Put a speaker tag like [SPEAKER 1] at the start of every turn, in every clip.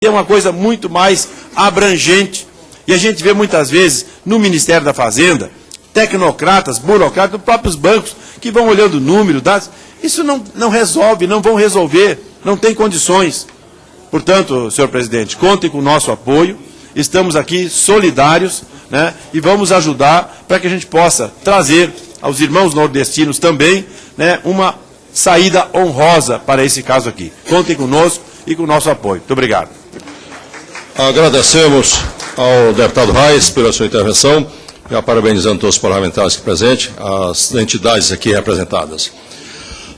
[SPEAKER 1] É uma coisa muito mais abrangente. E a gente vê muitas vezes no Ministério da Fazenda, tecnocratas, burocratas, dos próprios bancos, que vão olhando o número, dados. Isso não resolve, não vão resolver, não tem condições. Portanto, senhor presidente, contem com o nosso apoio, estamos aqui solidários, né, e vamos ajudar para que a gente possa trazer aos irmãos nordestinos também, né, uma saída honrosa para esse caso aqui. Contem conosco e com o nosso apoio. Muito obrigado.
[SPEAKER 2] Agradecemos ao deputado Reis pela sua intervenção, e parabenizando todos os parlamentares aqui presentes, as entidades aqui representadas.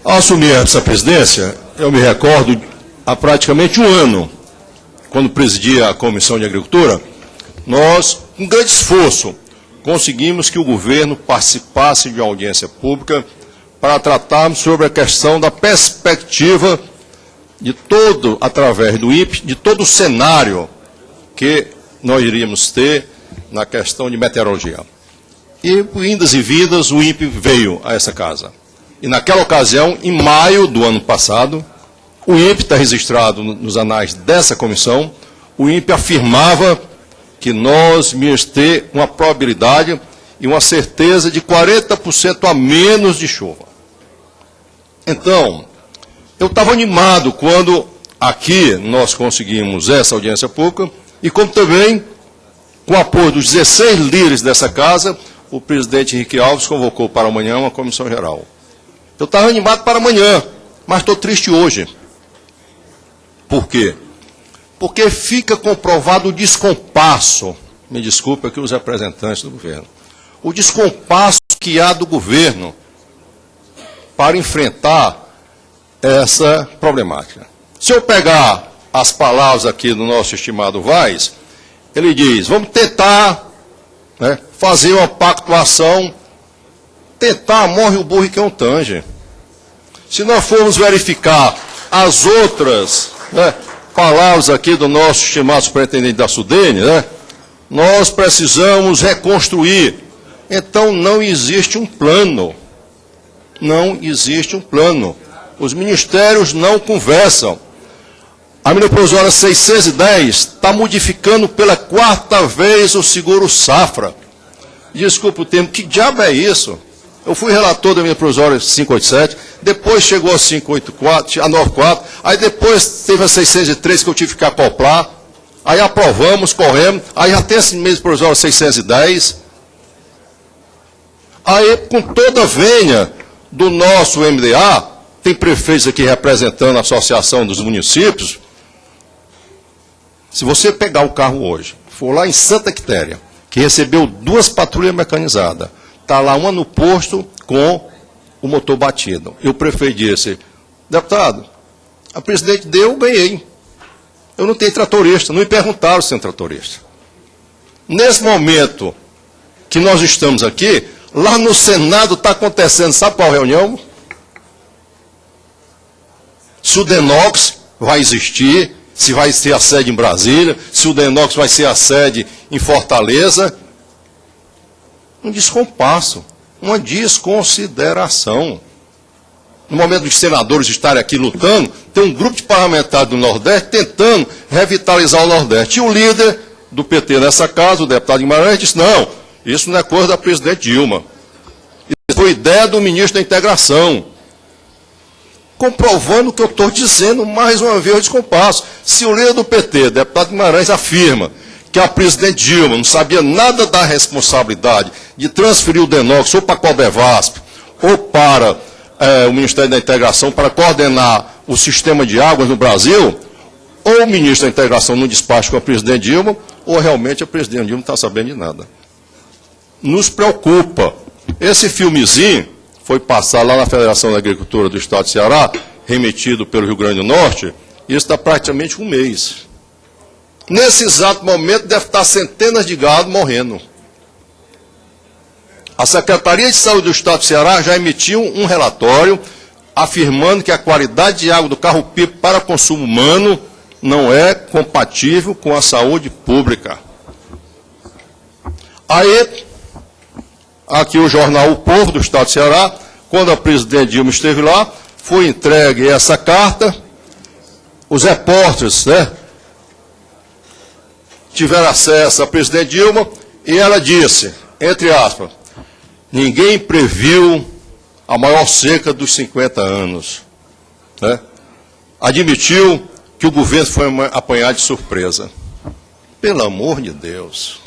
[SPEAKER 2] Ao assumir essa presidência, eu me recordo, há praticamente um ano, quando presidia a Comissão de Agricultura, nós, com grande esforço, conseguimos que o governo participasse de uma audiência pública para tratarmos sobre a questão da perspectiva de todo, através do INPE, de todo o cenário que nós iríamos ter na questão de meteorologia. E, por indas e vindas, o INPE veio a essa casa. E naquela ocasião, em maio do ano passado, o INPE está registrado nos anais dessa comissão, o INPE afirmava que nós íamos ter uma probabilidade e uma certeza de 40% a menos de chuva. Então, eu estava animado quando aqui nós conseguimos essa audiência pública e como também, com o apoio dos 16 líderes dessa casa, o presidente Henrique Alves convocou para amanhã uma comissão geral. Eu estava animado para amanhã, mas estou triste hoje. Por quê? Porque fica comprovado o descompasso, me desculpe aqui os representantes do governo, o descompasso que há do governo para enfrentar essa problemática. Se eu pegar as palavras aqui do nosso estimado Vaz, ele diz, vamos tentar, né, fazer uma pactuação, tentar, morre o burro que é um tange. Se nós formos verificar as outras, né, palavras aqui do nosso estimado superintendente da SUDENE, né, nós precisamos reconstruir. Então não existe um plano. Não existe um plano. Os ministérios não conversam. A medida provisória 610 está modificando pela 4ª vez o seguro safra. Desculpa o termo, que diabo é isso? Eu fui relator da medida provisória 587, depois chegou a 584, a 94, aí depois teve a 603 que eu tive que acoplar, aí aprovamos, corremos, aí já tem esse medida provisória 610. Aí, com toda a venha do nosso MDA, tem prefeitos aqui representando a Associação dos Municípios. Se você pegar o carro hoje, for lá em Santa Quitéria, que recebeu 2 patrulhas mecanizadas, está lá uma no posto com o motor batido. E o prefeito disse, deputado, a presidente deu, eu ganhei. Eu não tenho tratorista, não me perguntaram se tem tratorista. Nesse momento que nós estamos aqui, lá no Senado está acontecendo, sabe qual reunião? Se o Denox vai existir, se vai ser a sede em Brasília, se o Denox vai ser a sede em Fortaleza. Um descompasso, uma desconsideração. No momento dos senadores estarem aqui lutando, tem um grupo de parlamentares do Nordeste tentando revitalizar o Nordeste. E o líder do PT nessa casa, o deputado Guimarães, disse, não, isso não é coisa da presidente Dilma. Isso foi ideia do ministro da Integração. Comprovando o que eu estou dizendo, mais uma vez, o descompasso. Se o líder do PT, deputado Guimarães, afirma que a presidente Dilma não sabia nada da responsabilidade de transferir o Denox ou para a Codevasp ou para o Ministério da Integração para coordenar o sistema de águas no Brasil, ou o ministro da Integração não despacha com a presidente Dilma, ou realmente a presidente Dilma não está sabendo de nada. Nos preocupa. Esse filmezinho foi passar lá na Federação da Agricultura do Estado de Ceará, remetido pelo Rio Grande do Norte, e isso está praticamente um mês. Nesse exato momento, deve estar centenas de gado morrendo. A Secretaria de Saúde do Estado de Ceará já emitiu um relatório afirmando que a qualidade de água do carro-pipa para consumo humano não é compatível com a saúde pública. Aí, aqui o jornal O Povo do Estado de Ceará, quando a presidente Dilma esteve lá, foi entregue essa carta, os repórteres, né, tiveram acesso à presidente Dilma e ela disse, entre aspas, ninguém previu a maior seca dos 50 anos. Né? Admitiu que o governo foi apanhado de surpresa. Pelo amor de Deus.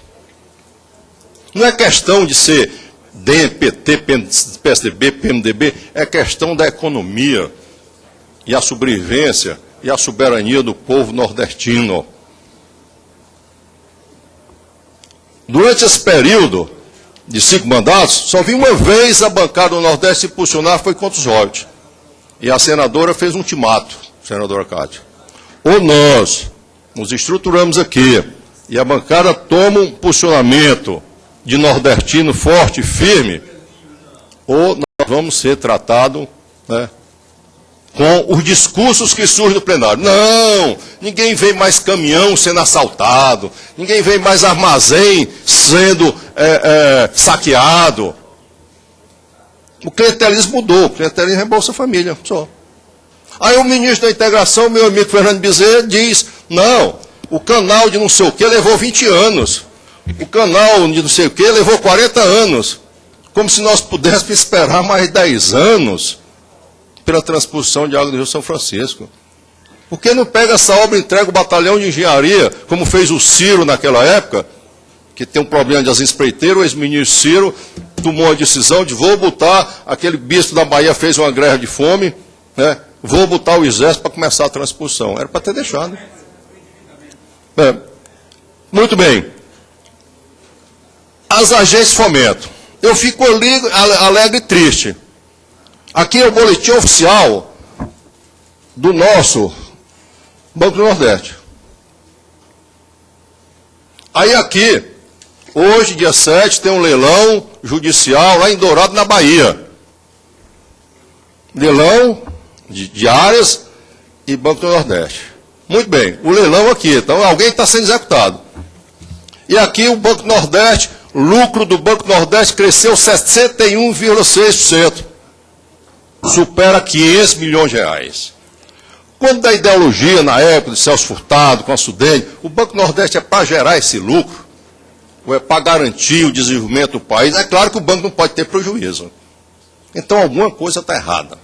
[SPEAKER 2] Não é questão de ser DEM, PT, PSDB, PMDB, é questão da economia e a sobrevivência e a soberania do povo nordestino. Durante esse período de 5 mandatos, só vi uma vez a bancada do Nordeste se posicionar, foi contra os royalties. E a senadora fez um ultimato, senadora Cátia. Ou nós nos estruturamos aqui e a bancada toma um posicionamento de nordestino forte e firme, ou nós vamos ser tratados, né, com os discursos que surgem do plenário. Não, ninguém vê mais caminhão sendo assaltado, ninguém vê mais armazém sendo saqueado. O clientelismo mudou, o clientelismo é Bolsa Família, só. Aí o ministro da Integração, meu amigo Fernando Bezerra, diz, não, o canal de não sei o que levou 20 anos. O canal de não sei o que levou 40 anos. Como se nós pudéssemos esperar mais 10 anos pela transposição de água do Rio São Francisco. Por que não pega essa obra e entrega o batalhão de engenharia, como fez o Ciro naquela época, que tem um problema das espreiteiras, o ex-ministro Ciro tomou a decisão de vou botar, aquele bispo da Bahia fez uma greve de fome, né, vou botar o exército para começar a transposição. Era para ter deixado. Muito bem. As agências de fomento. Eu fico alegre e triste. Aqui é o boletim oficial do nosso Banco do Nordeste. Aí aqui, hoje, dia 7, tem um leilão judicial lá em Dourado, na Bahia. Leilão de áreas e Banco do Nordeste. Muito bem, o leilão aqui, então alguém está sendo executado. E aqui o Banco do Nordeste, lucro do Banco do Nordeste cresceu 61,6%. Supera 500 milhões de reais. Quando da ideologia, na época de Celso Furtado, com a Sudene, o Banco do Nordeste é para gerar esse lucro, ou é para garantir o desenvolvimento do país, é claro que o banco não pode ter prejuízo. Então alguma coisa está errada.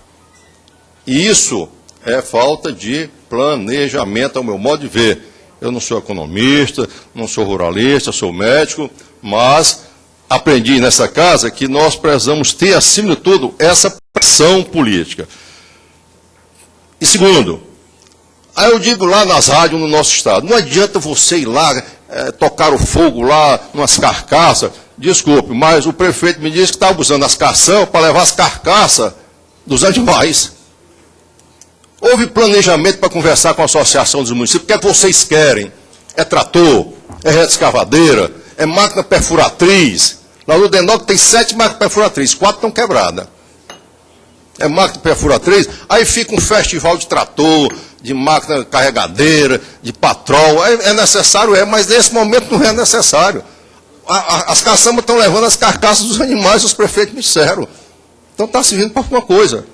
[SPEAKER 2] E isso é falta de planejamento, ao meu modo de ver. Eu não sou economista, não sou ruralista, sou médico, mas aprendi nessa casa que nós precisamos ter, acima de tudo, essa pressão política. E segundo, aí eu digo lá nas rádios no nosso estado, não adianta você ir lá, tocar o fogo lá, nas carcaças, desculpe, mas o prefeito me disse que estava usando as caçambas para levar as carcaças dos animais. Houve planejamento para conversar com a Associação dos Municípios, o que é que vocês querem? É trator, é rede escavadeira, é máquina perfuratriz. Lá no Denok tem 7 máquinas perfuratriz, 4 estão quebradas. É máquina perfuratriz, aí fica um festival de trator, de máquina carregadeira, de patrol. É necessário, mas nesse momento não é necessário. As caçambas estão levando as carcaças dos animais, os prefeitos me disseram. Então está servindo para alguma coisa.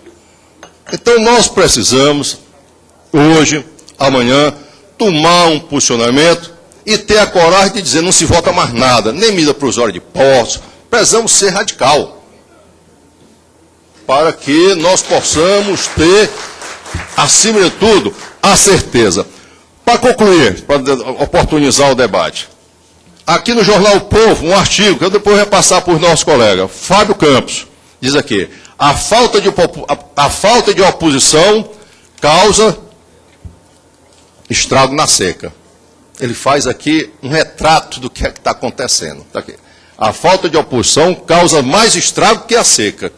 [SPEAKER 2] Então nós precisamos, hoje, amanhã, tomar um posicionamento e ter a coragem de dizer, não se vota mais nada, nem medida provisória de postos, precisamos ser radical, para que nós possamos ter, acima de tudo, a certeza. Para concluir, para oportunizar o debate, aqui no Jornal O Povo, um artigo, que eu depois vou repassar para os nossos colegas, Fábio Campos, diz aqui, a falta de oposição causa estrago na seca. Ele faz aqui um retrato do que é que está acontecendo. Tá aqui. A falta de oposição causa mais estrago que a seca.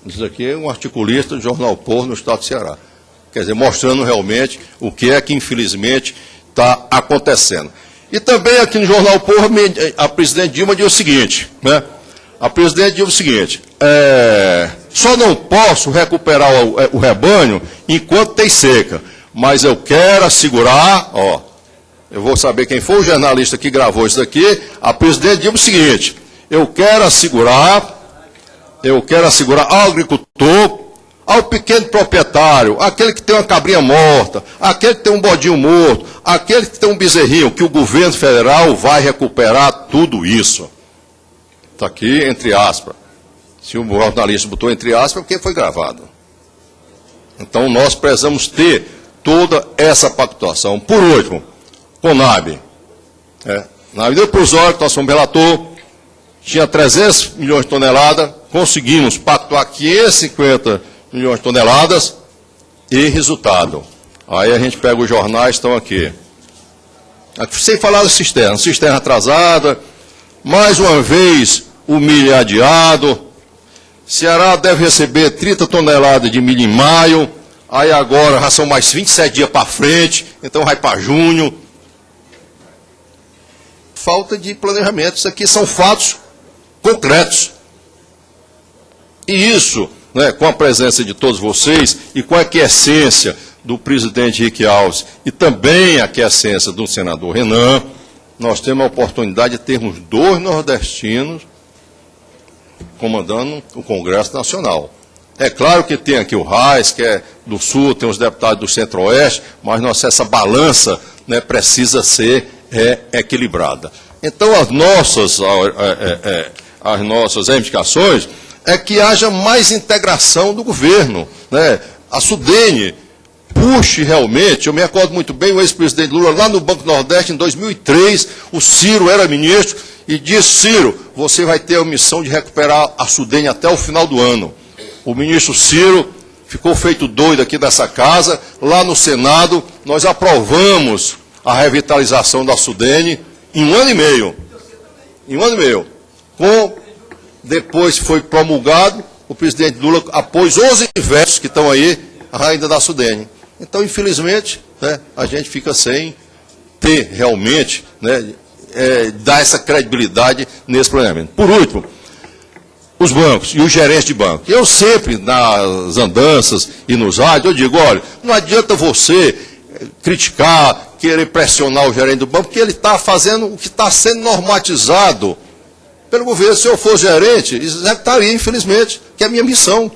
[SPEAKER 2] Isso aqui é um articulista do Jornal O Povo no estado do Ceará. Quer dizer, mostrando realmente o que é que, infelizmente, está acontecendo. E também aqui no Jornal O Povo, a presidente Dilma diz o seguinte, né? A presidente diz o seguinte, só não posso recuperar o rebanho enquanto tem seca, mas eu quero assegurar, eu vou saber quem foi o jornalista que gravou isso daqui, a presidente diz o seguinte, eu quero assegurar ao agricultor ao pequeno proprietário, aquele que tem uma cabrinha morta, aquele que tem um bodinho morto, aquele que tem um bezerrinho, que o governo federal vai recuperar tudo isso. Está aqui, entre aspas. Se o jornalista botou entre aspas, é porque foi gravado. Então, nós precisamos ter toda essa pactuação. Por último, Conab. Na medida provisória, nós fomos relator, tinha 300 milhões de toneladas, conseguimos pactuar 550 milhões de toneladas e resultado. Aí a gente pega os jornais, estão aqui. Sem falar do cisterna atrasada, mais uma vez o milho é adiado, Ceará deve receber 30 toneladas de milho em maio, aí agora já são mais 27 dias para frente, então vai para junho. Falta de planejamento, isso aqui são fatos concretos. E isso, né, com a presença de todos vocês e com a aquiescência do presidente Henrique Alves e também a aquiescência do senador Renan, nós temos a oportunidade de termos 2 nordestinos comandando o Congresso Nacional. É claro que tem aqui o Reis, que é do Sul, tem os deputados do Centro-Oeste, mas essa balança, né, precisa ser equilibrada. Então, as nossas reivindicações é que haja mais integração do governo, né? A Sudene puxe realmente, eu me recordo muito bem, o ex-presidente Lula, lá no Banco Nordeste, em 2003, o Ciro era ministro, e disse: Ciro, você vai ter a missão de recuperar a Sudene até o final do ano. O ministro Ciro ficou feito doido aqui dessa casa, lá no Senado, nós aprovamos a revitalização da Sudene em 1 ano e meio. Em 1 ano e meio. Depois foi promulgado, o presidente Lula apôs 11 vetos que estão aí, ainda da Sudene. Então, infelizmente, né, a gente fica sem ter realmente, né, dar essa credibilidade nesse planejamento. Por último, os bancos e os gerentes de banco. Eu sempre, nas andanças e nos rádios, eu digo: olha, não adianta você criticar, querer pressionar o gerente do banco, porque ele está fazendo o que está sendo normatizado pelo governo. Se eu for gerente, executaria, infelizmente, que é a minha missão.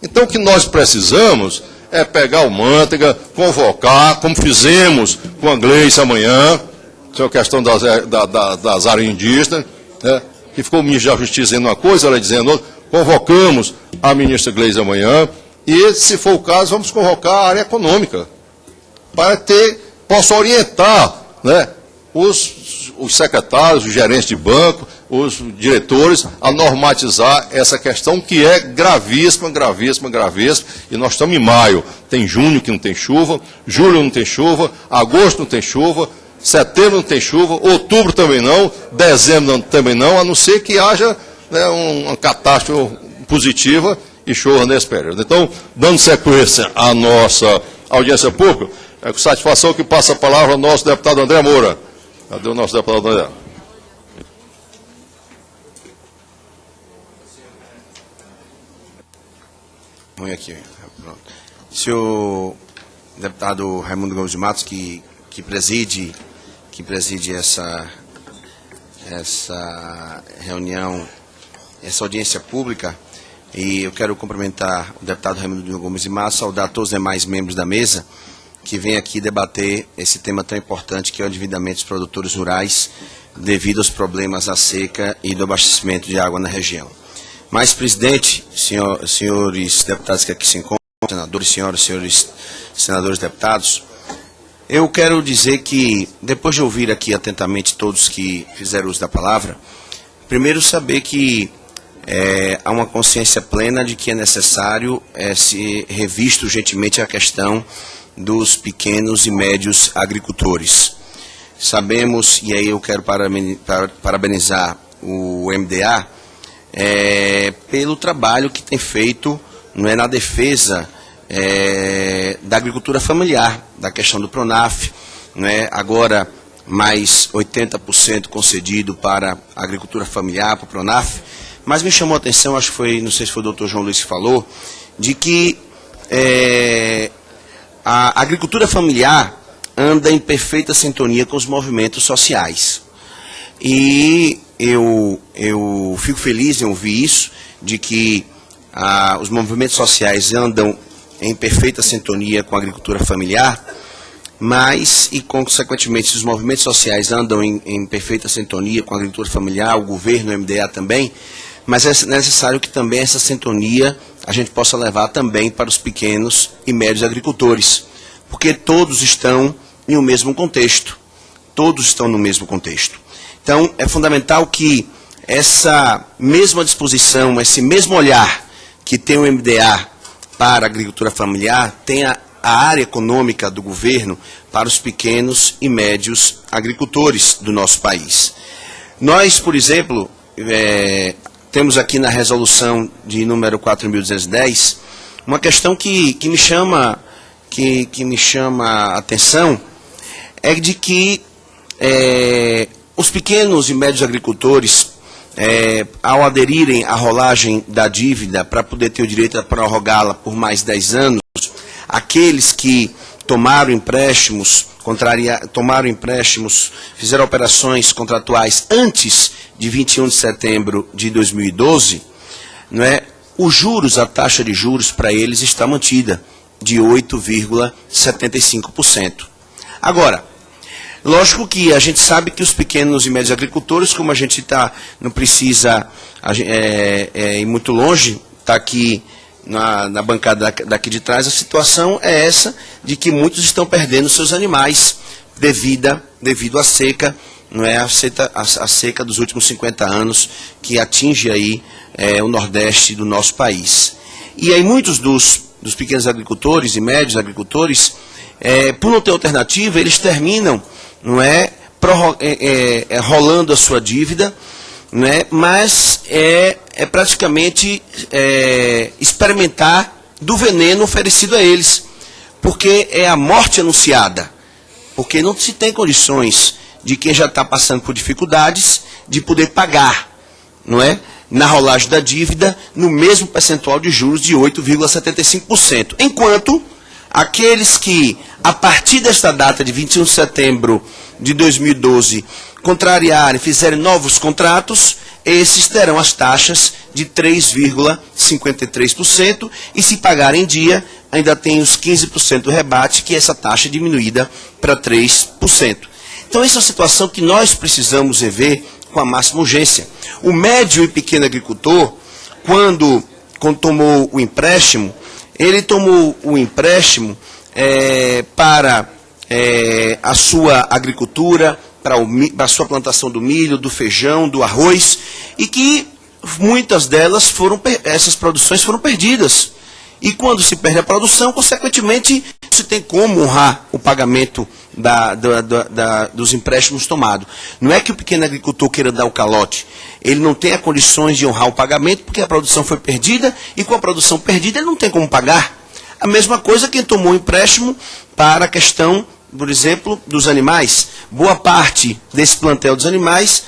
[SPEAKER 2] Então, o que nós precisamos é pegar o Manteiga, convocar, como fizemos com a Gleice amanhã, sobre a questão das áreas indígenas, né, que ficou o ministro da Justiça dizendo uma coisa, ela dizendo outra. Convocamos a ministra Gleice amanhã e, se for o caso, vamos convocar a área econômica, para que possa orientar, né, os secretários, os gerentes de banco, os diretores, a normatizar essa questão que é gravíssima, gravíssima, gravíssima. E nós estamos em maio. Tem junho que não tem chuva, julho não tem chuva, agosto não tem chuva, setembro não tem chuva, outubro também não, dezembro também não, a não ser que haja, né, uma catástrofe positiva e chova nesse período. Então, dando sequência à nossa audiência pública, é com satisfação que passa a palavra ao nosso deputado André Moura. Cadê o nosso deputado André?
[SPEAKER 3] Põe aqui. Pronto. Senhor deputado Raimundo Gomes de Matos, que preside essa reunião, essa audiência pública, e eu quero cumprimentar o deputado Raimundo Gomes de Matos, saudar todos os demais membros da mesa que vêm aqui debater esse tema tão importante, que é o endividamento dos produtores rurais devido aos problemas da seca e do abastecimento de água na região. Mas, presidente, senhores deputados que aqui se encontram, senadores, senhores senadores deputados, eu quero dizer que, depois de ouvir aqui atentamente todos que fizeram uso da palavra, primeiro saber que há uma consciência plena de que é necessário se revisto urgentemente a questão dos pequenos e médios agricultores. Sabemos, e aí eu quero parabenizar o MDA, pelo trabalho que tem feito, não é, na defesa da agricultura familiar, da questão do PRONAF, não é, agora mais 80% concedido para a agricultura familiar, para o PRONAF, mas me chamou a atenção, acho que foi, não sei se foi o doutor João Luiz que falou, de que a agricultura familiar anda em perfeita sintonia com os movimentos sociais. E eu fico feliz em ouvir isso, de que os movimentos sociais andam em perfeita sintonia com a agricultura familiar, mas, e consequentemente, se os movimentos sociais andam em perfeita sintonia com a agricultura familiar, o governo, o MDA também, mas é necessário que também essa sintonia a gente possa levar também para os pequenos e médios agricultores, porque todos estão em um mesmo contexto, todos estão no mesmo contexto. Então, é fundamental que essa mesma disposição, esse mesmo olhar que tem o MDA para a agricultura familiar, tenha a área econômica do governo para os pequenos e médios agricultores do nosso país. Nós, por exemplo, temos aqui na resolução de número 4.210 uma questão que me chama a atenção, é de que os pequenos e médios agricultores, ao aderirem à rolagem da dívida para poder ter o direito a prorrogá-la por mais 10 anos, aqueles que tomaram empréstimos, fizeram operações contratuais antes de 21 de setembro de 2012, os juros, a taxa de juros para eles está mantida de 8,75%. Agora, lógico que a gente sabe que os pequenos e médios agricultores, como a gente não precisa ir muito longe, está aqui na bancada daqui de trás, a situação é essa, de que muitos estão perdendo seus animais devido à seca, a seca dos últimos 50 anos, que atinge aí o Nordeste do nosso país. E aí muitos dos pequenos agricultores e médios agricultores, por não ter alternativa, eles terminam rolando a sua dívida, mas é praticamente experimentar do veneno oferecido a eles, porque é a morte anunciada, porque não se tem condições de quem já está passando por dificuldades de poder pagar, na rolagem da dívida, no mesmo percentual de juros de 8,75%, enquanto aqueles que, a partir desta data de 21 de setembro de 2012, contrariarem, fizerem novos contratos, esses terão as taxas de 3,53% e, se pagarem em dia, ainda tem os 15% do rebate, que é essa taxa diminuída para 3%. Então, essa é uma situação que nós precisamos rever com a máxima urgência. O médio e pequeno agricultor, quando tomou o empréstimo, ele tomou o empréstimo para a sua agricultura, para a sua plantação do milho, do feijão, do arroz, e que muitas delas essas produções foram perdidas. E quando se perde a produção, consequentemente, se tem como honrar o pagamento dos empréstimos tomados. Não é que o pequeno agricultor queira dar o calote. Ele não tem as condições de honrar o pagamento porque a produção foi perdida, e com a produção perdida ele não tem como pagar. A mesma coisa quem tomou o empréstimo para a questão, por exemplo, dos animais. Boa parte desse plantel dos animais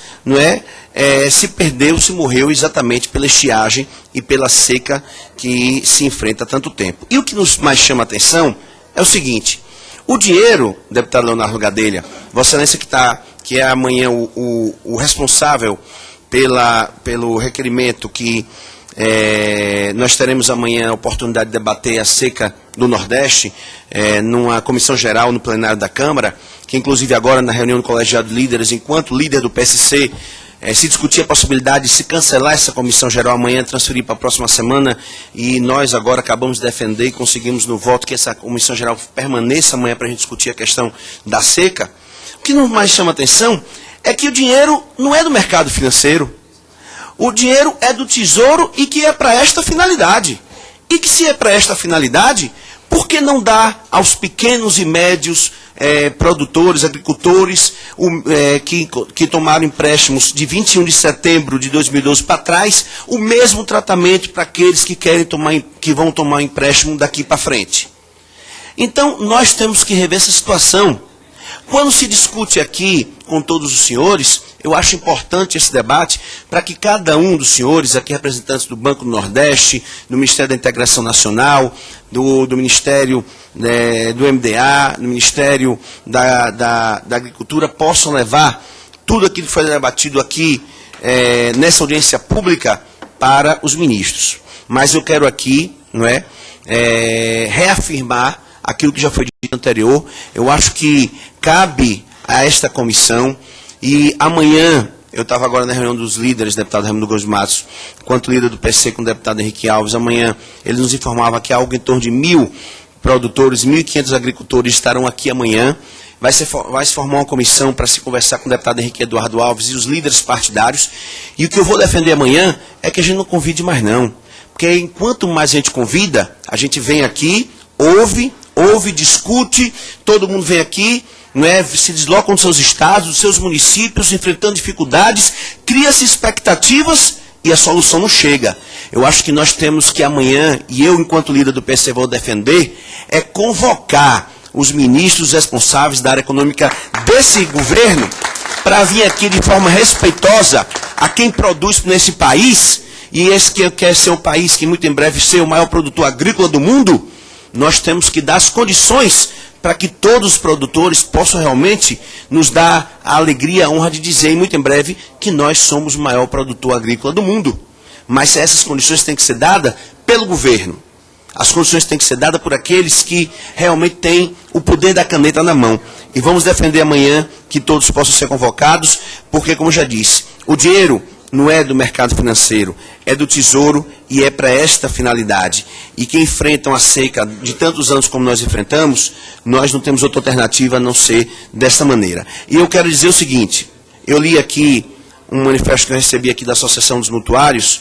[SPEAKER 3] se perdeu, se morreu exatamente pela estiagem e pela seca que se enfrenta há tanto tempo. E o que nos mais chama a atenção é o seguinte: o dinheiro, deputado Leonardo Gadelha, Vossa Excelência que é amanhã o responsável pelo requerimento que nós teremos amanhã a oportunidade de debater a seca do Nordeste, numa comissão geral no plenário da Câmara, que inclusive agora na reunião do colegiado de líderes, enquanto líder do PSC, se discutia a possibilidade de se cancelar essa comissão geral amanhã, transferir para a próxima semana, e nós agora acabamos de defender e conseguimos no voto que essa comissão geral permaneça amanhã para a gente discutir a questão da seca. O que não mais chama atenção é que o dinheiro não é do mercado financeiro. O dinheiro é do Tesouro e que é para esta finalidade. E que, se é para esta finalidade, por que não dá aos pequenos e médios produtores, agricultores, que tomaram empréstimos de 21 de setembro de 2012 para trás, o mesmo tratamento para aqueles que vão tomar empréstimo daqui para frente? Então, nós temos que rever essa situação. Quando se discute aqui com todos os senhores, eu acho importante esse debate para que cada um dos senhores, aqui representantes do Banco do Nordeste, do Ministério da Integração Nacional, do Ministério do MDA, do Ministério da Agricultura, possam levar tudo aquilo que foi debatido aqui nessa audiência pública para os ministros. mas eu quero aqui, não é, reafirmar aquilo que já foi dito anterior. Eu acho que cabe a esta comissão, e amanhã, eu estava agora na reunião dos líderes, deputado Raimundo Gomes Matos, quanto líder do PC com o deputado Henrique Alves, amanhã ele nos informava que algo em torno de 1.000 produtores, 1.500 agricultores estarão aqui amanhã. Vai se formar uma comissão para se conversar com o deputado Henrique Eduardo Alves e os líderes partidários. E o que eu vou defender amanhã é que a gente não convide mais não. Porque enquanto mais a gente convida, a gente vem aqui, ouve, discute, todo mundo vem aqui, não é, se deslocam dos seus estados, dos seus municípios, enfrentando dificuldades, cria-se expectativas e a solução não chega. Eu acho que nós temos que amanhã, e eu enquanto líder do PC vou defender, é convocar os ministros responsáveis da área econômica desse governo para vir aqui de forma respeitosa a quem produz nesse país, e esse que quer ser um país que muito em breve ser o maior produtor agrícola do mundo. Nós temos que dar as condições para que todos os produtores possam realmente nos dar a alegria, a honra de dizer, e muito em breve, que nós somos o maior produtor agrícola do mundo. Mas essas condições têm que ser dadas pelo governo. As condições têm que ser dadas por aqueles que realmente têm o poder da caneta na mão. E vamos defender amanhã que todos possam ser convocados, porque, como já disse, o dinheiro não é do mercado financeiro, é do Tesouro e é para esta finalidade. E que enfrentam a seca de tantos anos como nós enfrentamos, nós não temos outra alternativa a não ser desta maneira. E eu quero dizer o seguinte, eu li aqui um manifesto que eu recebi aqui da Associação dos Mutuários,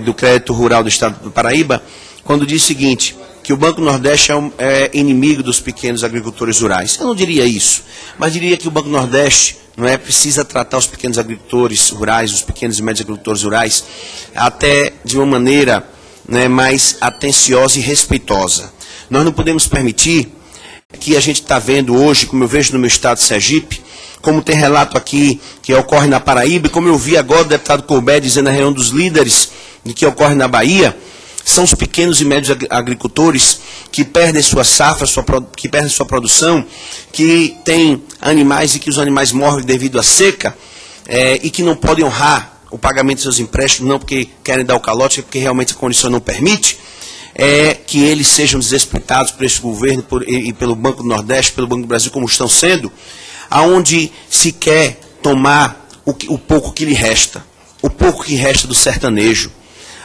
[SPEAKER 3] do Crédito Rural do Estado do Paraíba, quando diz o seguinte, que o Banco Nordeste é inimigo dos pequenos agricultores rurais. Eu não diria isso, mas diria que o Banco Nordeste precisa tratar os pequenos agricultores rurais, os pequenos e médios agricultores rurais, até de uma maneira mais atenciosa e respeitosa. Nós não podemos permitir que a gente está vendo hoje, como eu vejo no meu estado de Sergipe, como tem relato aqui que ocorre na Paraíba, e como eu vi agora o deputado Courbet dizendo na reunião dos líderes de que ocorre na Bahia, são os pequenos e médios agricultores que perdem sua safra, que perdem sua produção, que têm animais e que os animais morrem devido à seca, e que não podem honrar o pagamento de seus empréstimos, não porque querem dar o calote, é porque realmente a condição não permite, que eles sejam desrespeitados por esse governo e pelo Banco do Nordeste, pelo Banco do Brasil, como estão sendo, aonde se quer tomar o pouco que lhe resta, o pouco que resta do sertanejo.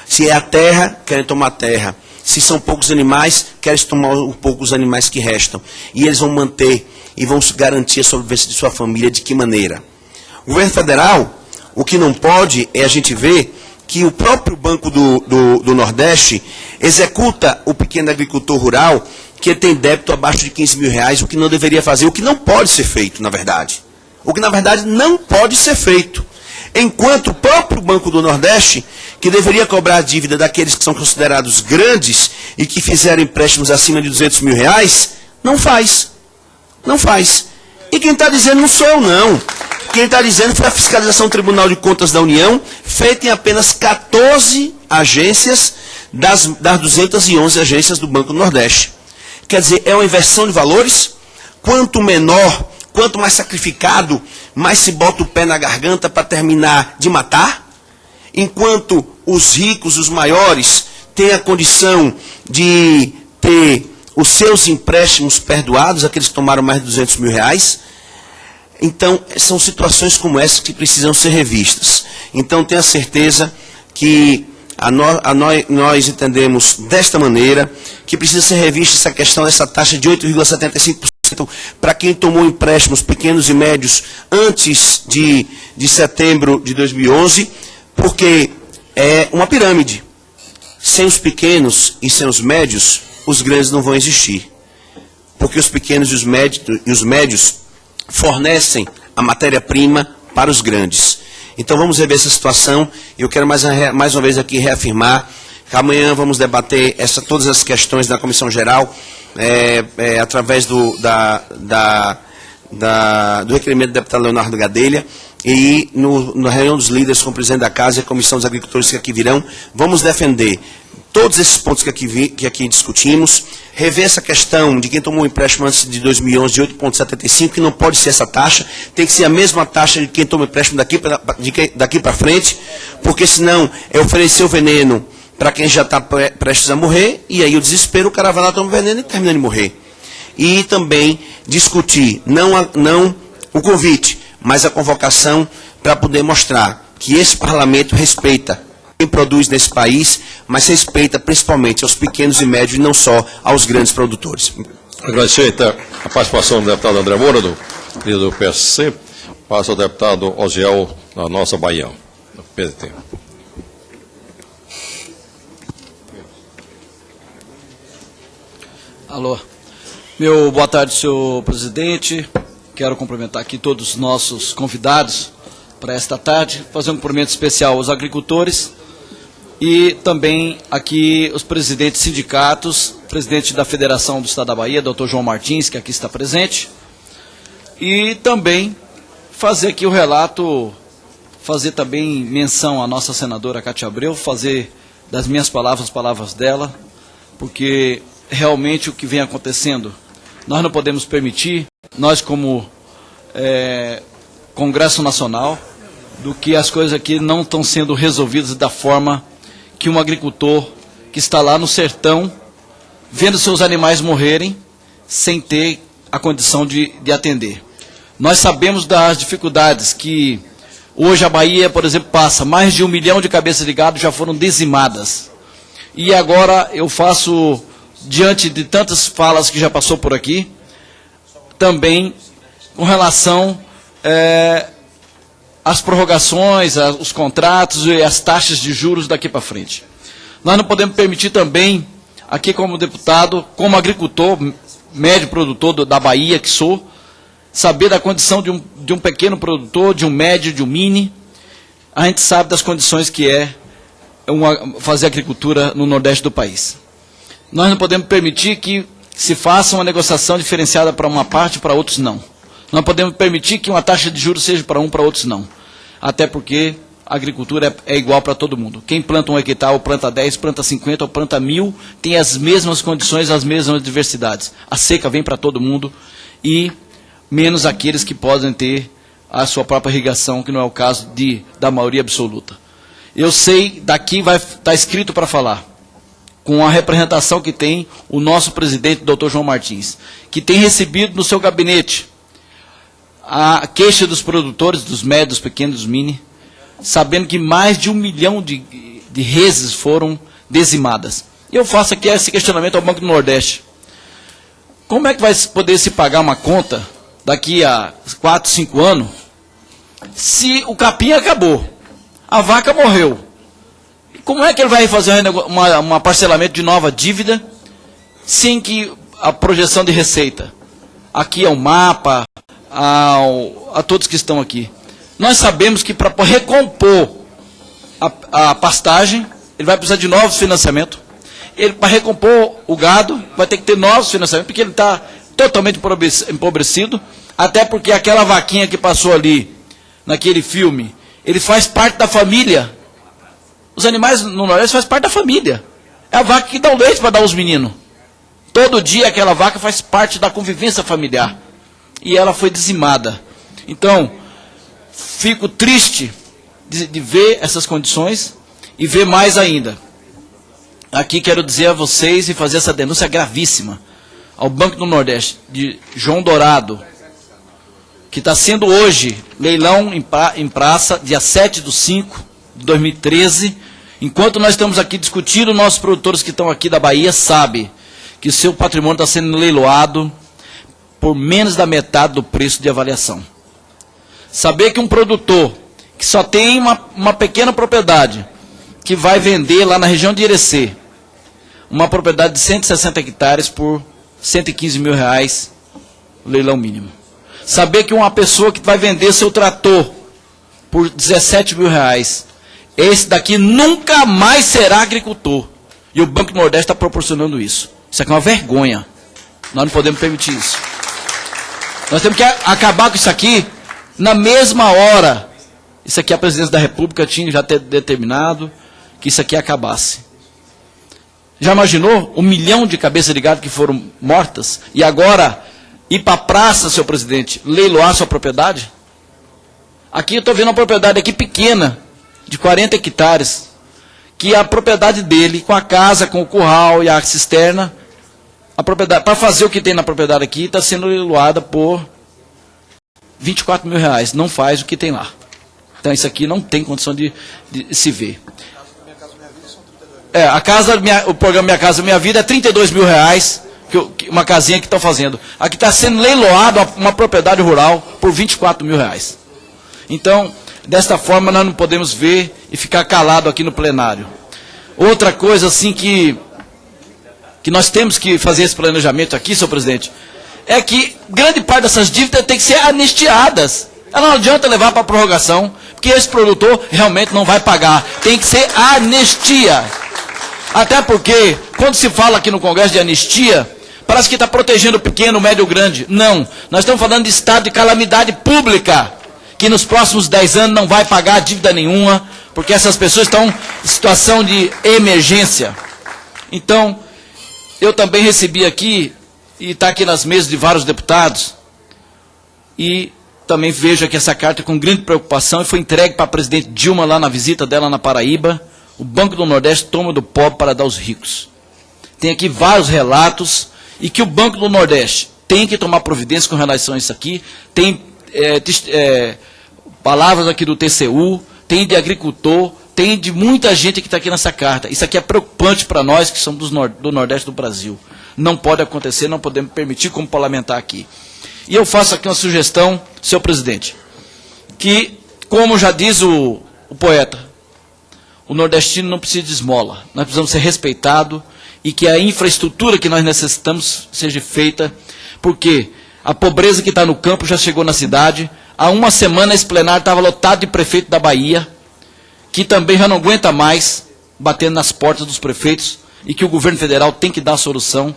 [SPEAKER 3] Se é a terra, querem tomar a terra. Se são poucos animais, querem tomar um pouco os animais que restam. E eles vão manter e vão garantir a sobrevivência de sua família. De que maneira? O governo federal, o que não pode é a gente ver que o próprio Banco do Nordeste executa o pequeno agricultor rural que tem débito abaixo de 15 mil reais, o que não deveria fazer, o que não pode ser feito, na verdade. O que, na verdade, não pode ser feito. Enquanto o próprio Banco do Nordeste, que deveria cobrar a dívida daqueles que são considerados grandes e que fizeram empréstimos acima de 200 mil reais, não faz. Não faz. E quem está dizendo não sou eu, não. Quem está dizendo foi a fiscalização do Tribunal de Contas da União, feita em apenas 14 agências das 211 agências do Banco do Nordeste. Quer dizer, é uma inversão de valores. Quanto menor, quanto mais sacrificado, mais se bota o pé na garganta para terminar de matar. Enquanto os ricos, os maiores, têm a condição de ter os seus empréstimos perdoados, aqueles que tomaram mais de 200 mil reais. Então, são situações como essa que precisam ser revistas. Então, tenha certeza que nós entendemos desta maneira que precisa ser revista essa questão dessa taxa de 8,75% para quem tomou empréstimos pequenos e médios antes de setembro de 2011, porque é uma pirâmide. Sem os pequenos e sem os médios, os grandes não vão existir. Porque os pequenos e os médios fornecem a matéria-prima para os grandes. Então vamos rever essa situação. Eu quero mais uma vez aqui reafirmar que amanhã vamos debater todas as questões da Comissão Geral, através do requerimento do deputado Leonardo Gadelha, e na reunião dos líderes com o presidente da Casa e a Comissão dos Agricultores que aqui virão, vamos defender todos esses pontos que aqui discutimos, rever essa questão de quem tomou um empréstimo antes de 2011 de 8,75, que não pode ser essa taxa, tem que ser a mesma taxa de quem toma empréstimo daqui para frente, porque senão é oferecer o veneno para quem já está prestes a morrer, e aí o desespero, o cara vai lá, toma veneno e termina de morrer. E também discutir, não o convite, mas a convocação para poder mostrar que esse parlamento respeita quem produz nesse país, mas respeita principalmente aos pequenos e médios e não só aos grandes produtores.
[SPEAKER 2] Agradecer então a participação do deputado André Moura, do líder do PSC. Passa ao deputado Osiel, da nossa Bahia, do PDT.
[SPEAKER 4] Alô. Meu boa tarde, senhor presidente. Quero cumprimentar aqui todos os nossos convidados para esta tarde, fazer um cumprimento especial aos agricultores e também aqui os presidentes sindicatos, presidente da Federação do Estado da Bahia, doutor João Martins, que aqui está presente, e também fazer aqui o relato, fazer também menção à nossa senadora Cátia Abreu, fazer das minhas palavras, as palavras dela, porque realmente o que vem acontecendo, nós não podemos permitir, nós como Congresso Nacional, do que as coisas aqui não estão sendo resolvidas da forma que um agricultor que está lá no sertão, vendo seus animais morrerem, sem ter a condição de atender. Nós sabemos das dificuldades que hoje a Bahia, por exemplo, passa. Mais de 1 milhão de cabeças de gado já foram dizimadas. E agora eu faço, diante de tantas falas que já passou por aqui, também com relação às prorrogações, os contratos e as taxas de juros daqui para frente. Nós não podemos permitir também, aqui como deputado, como agricultor, médio produtor da Bahia que sou, saber da condição de um pequeno produtor, de um médio, de um mini. A gente sabe das condições que é fazer agricultura no Nordeste do país. Nós não podemos permitir que se faça uma negociação diferenciada para uma parte e para outros não. Não podemos permitir que uma taxa de juros seja para um, para outros não. Até porque a agricultura é igual para todo mundo. Quem planta 1 hectare, ou planta 10, planta 50, ou planta 1000, tem as mesmas condições, as mesmas diversidades. A seca vem para todo mundo e menos aqueles que podem ter a sua própria irrigação, que não é o caso da maioria absoluta. Eu sei, daqui vai estar escrito para falar, com a representação que tem o nosso presidente, doutor João Martins, que tem recebido no seu gabinete a queixa dos produtores, dos médios, dos pequenos, dos mini, sabendo que mais de 1 milhão de reses foram dizimadas. Eu faço aqui esse questionamento ao Banco do Nordeste. Como é que vai poder se pagar uma conta daqui a 4, 5 anos, se o capim acabou, a vaca morreu? Como é que ele vai fazer um parcelamento de nova dívida, sem que a projeção de receita? Aqui é o mapa, a todos que estão aqui. Nós sabemos que para recompor a pastagem, ele vai precisar de novos financiamentos. Para recompor o gado, vai ter que ter novos financiamentos, porque ele está totalmente empobrecido, até porque aquela vaquinha que passou ali, naquele filme, ele faz parte da família. Os animais no Nordeste fazem parte da família. É a vaca que dá o leite para dar aos meninos. Todo dia aquela vaca faz parte da convivência familiar. E ela foi dizimada. Então, fico triste de ver essas condições e ver mais ainda. Aqui quero dizer a vocês e fazer essa denúncia gravíssima ao Banco do Nordeste, de João Dourado, que está sendo hoje leilão em praça, dia 7/5/2013, enquanto nós estamos aqui discutindo, nossos produtores que estão aqui da Bahia sabem que o seu patrimônio está sendo leiloado por menos da metade do preço de avaliação. Saber que um produtor que só tem uma pequena propriedade, que vai vender lá na região de Irecê, uma propriedade de 160 hectares por R$115 mil, leilão mínimo. Saber que uma pessoa que vai vender seu trator por R$17 mil, esse daqui nunca mais será agricultor. E o Banco do Nordeste está proporcionando isso. Isso aqui é uma vergonha. Nós não podemos permitir isso. Nós temos que acabar com isso aqui na mesma hora. Isso aqui a presidência da República tinha já determinado que isso aqui acabasse. Já imaginou 1 milhão de cabeças de gado que foram mortas e agora ir para a praça, seu presidente, leiloar sua propriedade? Aqui eu estou vendo uma propriedade aqui pequena, de 40 hectares, que a propriedade dele, com a casa, com o curral e a cisterna, a propriedade, para fazer o que tem na propriedade aqui, está sendo leiloada por R$24 mil. Não faz o que tem lá. Então isso aqui não tem condição de se ver. O programa Minha Casa Minha Vida é R$32 mil, uma casinha que estão fazendo. Aqui está sendo leiloado uma propriedade rural por R$24 mil. Então, desta forma, nós não podemos ver e ficar calado aqui no plenário. Outra coisa, assim, que nós temos que fazer esse planejamento aqui, senhor presidente, é que grande parte dessas dívidas tem que ser anistiadas. Não adianta levar para a prorrogação, porque esse produtor realmente não vai pagar. Tem que ser anistia. Até porque, quando se fala aqui no Congresso de anistia, parece que está protegendo o pequeno, o médio e o grande. Não, nós estamos falando de estado de calamidade pública, que nos próximos 10 anos não vai pagar dívida nenhuma, porque essas pessoas estão em situação de emergência. Então, eu também recebi aqui, e está aqui nas mesas de vários deputados, e também vejo aqui essa carta com grande preocupação, e foi entregue para a presidente Dilma lá na visita dela na Paraíba. O Banco do Nordeste toma do pobre para dar aos ricos. Tem aqui vários relatos, e que o Banco do Nordeste tem que tomar providência com relação a isso aqui. Tem palavras aqui do TCU, tem de agricultor, tem de muita gente que está aqui nessa carta. Isso aqui é preocupante para nós que somos do Nordeste do Brasil. Não pode acontecer, não podemos permitir como parlamentar aqui. E eu faço aqui uma sugestão, senhor presidente, que, como já diz o poeta, o nordestino não precisa de esmola, nós precisamos ser respeitados e que a infraestrutura que nós necessitamos seja feita, porque a pobreza que está no campo já chegou na cidade. Há uma semana esse plenário estava lotado de prefeito da Bahia, que também já não aguenta mais batendo nas portas dos prefeitos e que o governo federal tem que dar a solução,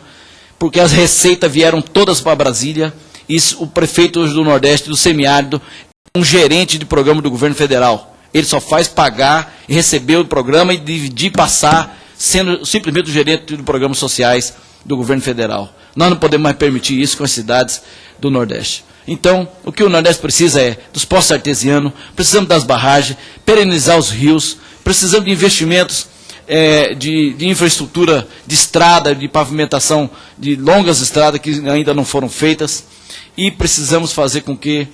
[SPEAKER 4] porque as receitas vieram todas para Brasília. Isso, o prefeito hoje do Nordeste, do semiárido, é um gerente de programa do governo federal. Ele só faz pagar e receber o programa e dividir e passar, sendo simplesmente o gerente de programas sociais do governo federal. Nós não podemos mais permitir isso com as cidades do Nordeste. Então, o que o Nordeste precisa é dos poços artesianos, precisamos das barragens, perenizar os rios, precisamos de investimentos de infraestrutura, de estrada, de pavimentação, de longas estradas que ainda não foram feitas, e precisamos fazer com que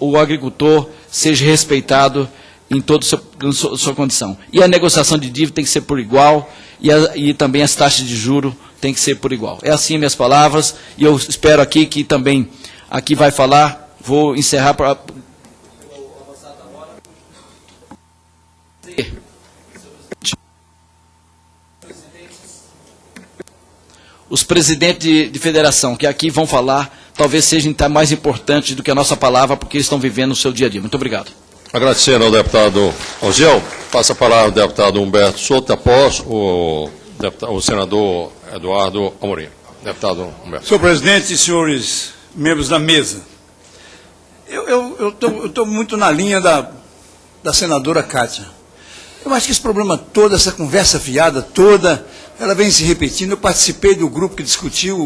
[SPEAKER 4] o agricultor seja respeitado em toda a sua condição. E a negociação de dívida tem que ser por igual, e também as taxas de juros tem que ser por igual. É assim minhas palavras, e eu espero aqui que também, aqui vai falar, vou encerrar para... Os presidentes de federação que aqui vão falar, talvez sejam mais importantes do que a nossa palavra, porque eles estão vivendo o seu dia a dia. Muito obrigado.
[SPEAKER 2] Agradecendo ao deputado Alziel, passa a palavra ao deputado Humberto Souto, após o senador Eduardo Amorim. Deputado Humberto.
[SPEAKER 5] Senhor presidente e senhores membros da mesa, eu estou muito na linha da senadora Kátia. Eu acho que esse problema todo, essa conversa fiada toda, ela vem se repetindo. Eu participei do grupo que discutiu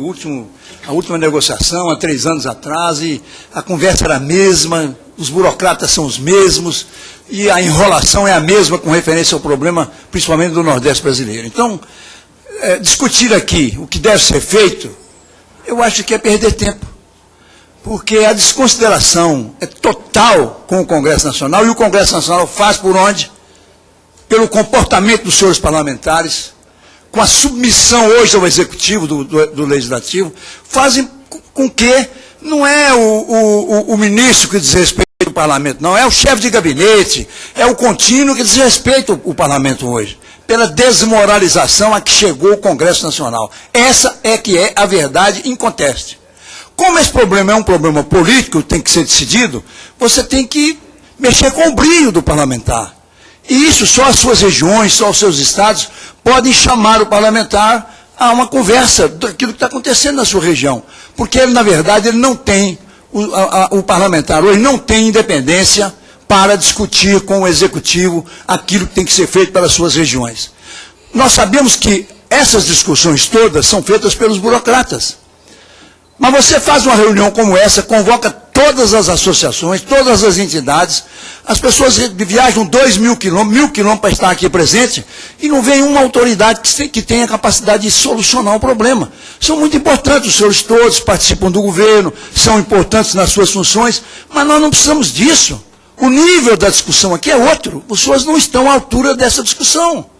[SPEAKER 5] a última negociação há 3 anos atrás, e a conversa era a mesma, os burocratas são os mesmos, e a enrolação é a mesma com referência ao problema, principalmente do Nordeste brasileiro. Então, discutir aqui o que deve ser feito, eu acho que é perder tempo, porque a desconsideração é total com o Congresso Nacional, e o Congresso Nacional faz por onde? Pelo comportamento dos senhores parlamentares, com a submissão hoje ao Executivo, do Legislativo, fazem com que não é o ministro que desrespeita o Parlamento, não, é o chefe de gabinete, é o contínuo que desrespeita o Parlamento hoje, pela desmoralização a que chegou o Congresso Nacional. Essa é que é a verdade inconteste. Como esse problema é um problema político, tem que ser decidido, você tem que mexer com o brilho do parlamentar. E isso só as suas regiões, só os seus estados podem chamar o parlamentar a uma conversa daquilo que está acontecendo na sua região. Porque ele, na verdade, ele não tem, o parlamentar hoje não tem independência para discutir com o executivo aquilo que tem que ser feito pelas suas regiões. Nós sabemos que essas discussões todas são feitas pelos burocratas. Mas você faz uma reunião como essa, convoca todas as associações, todas as entidades. As pessoas viajam 2.000 quilômetros, 1.000 quilômetros para estar aqui presente, e não vem uma autoridade que tenha a capacidade de solucionar o problema. São muito importantes, os senhores todos participam do governo, são importantes nas suas funções, mas nós não precisamos disso. O nível da discussão aqui é outro. Os senhores não estão à altura dessa discussão.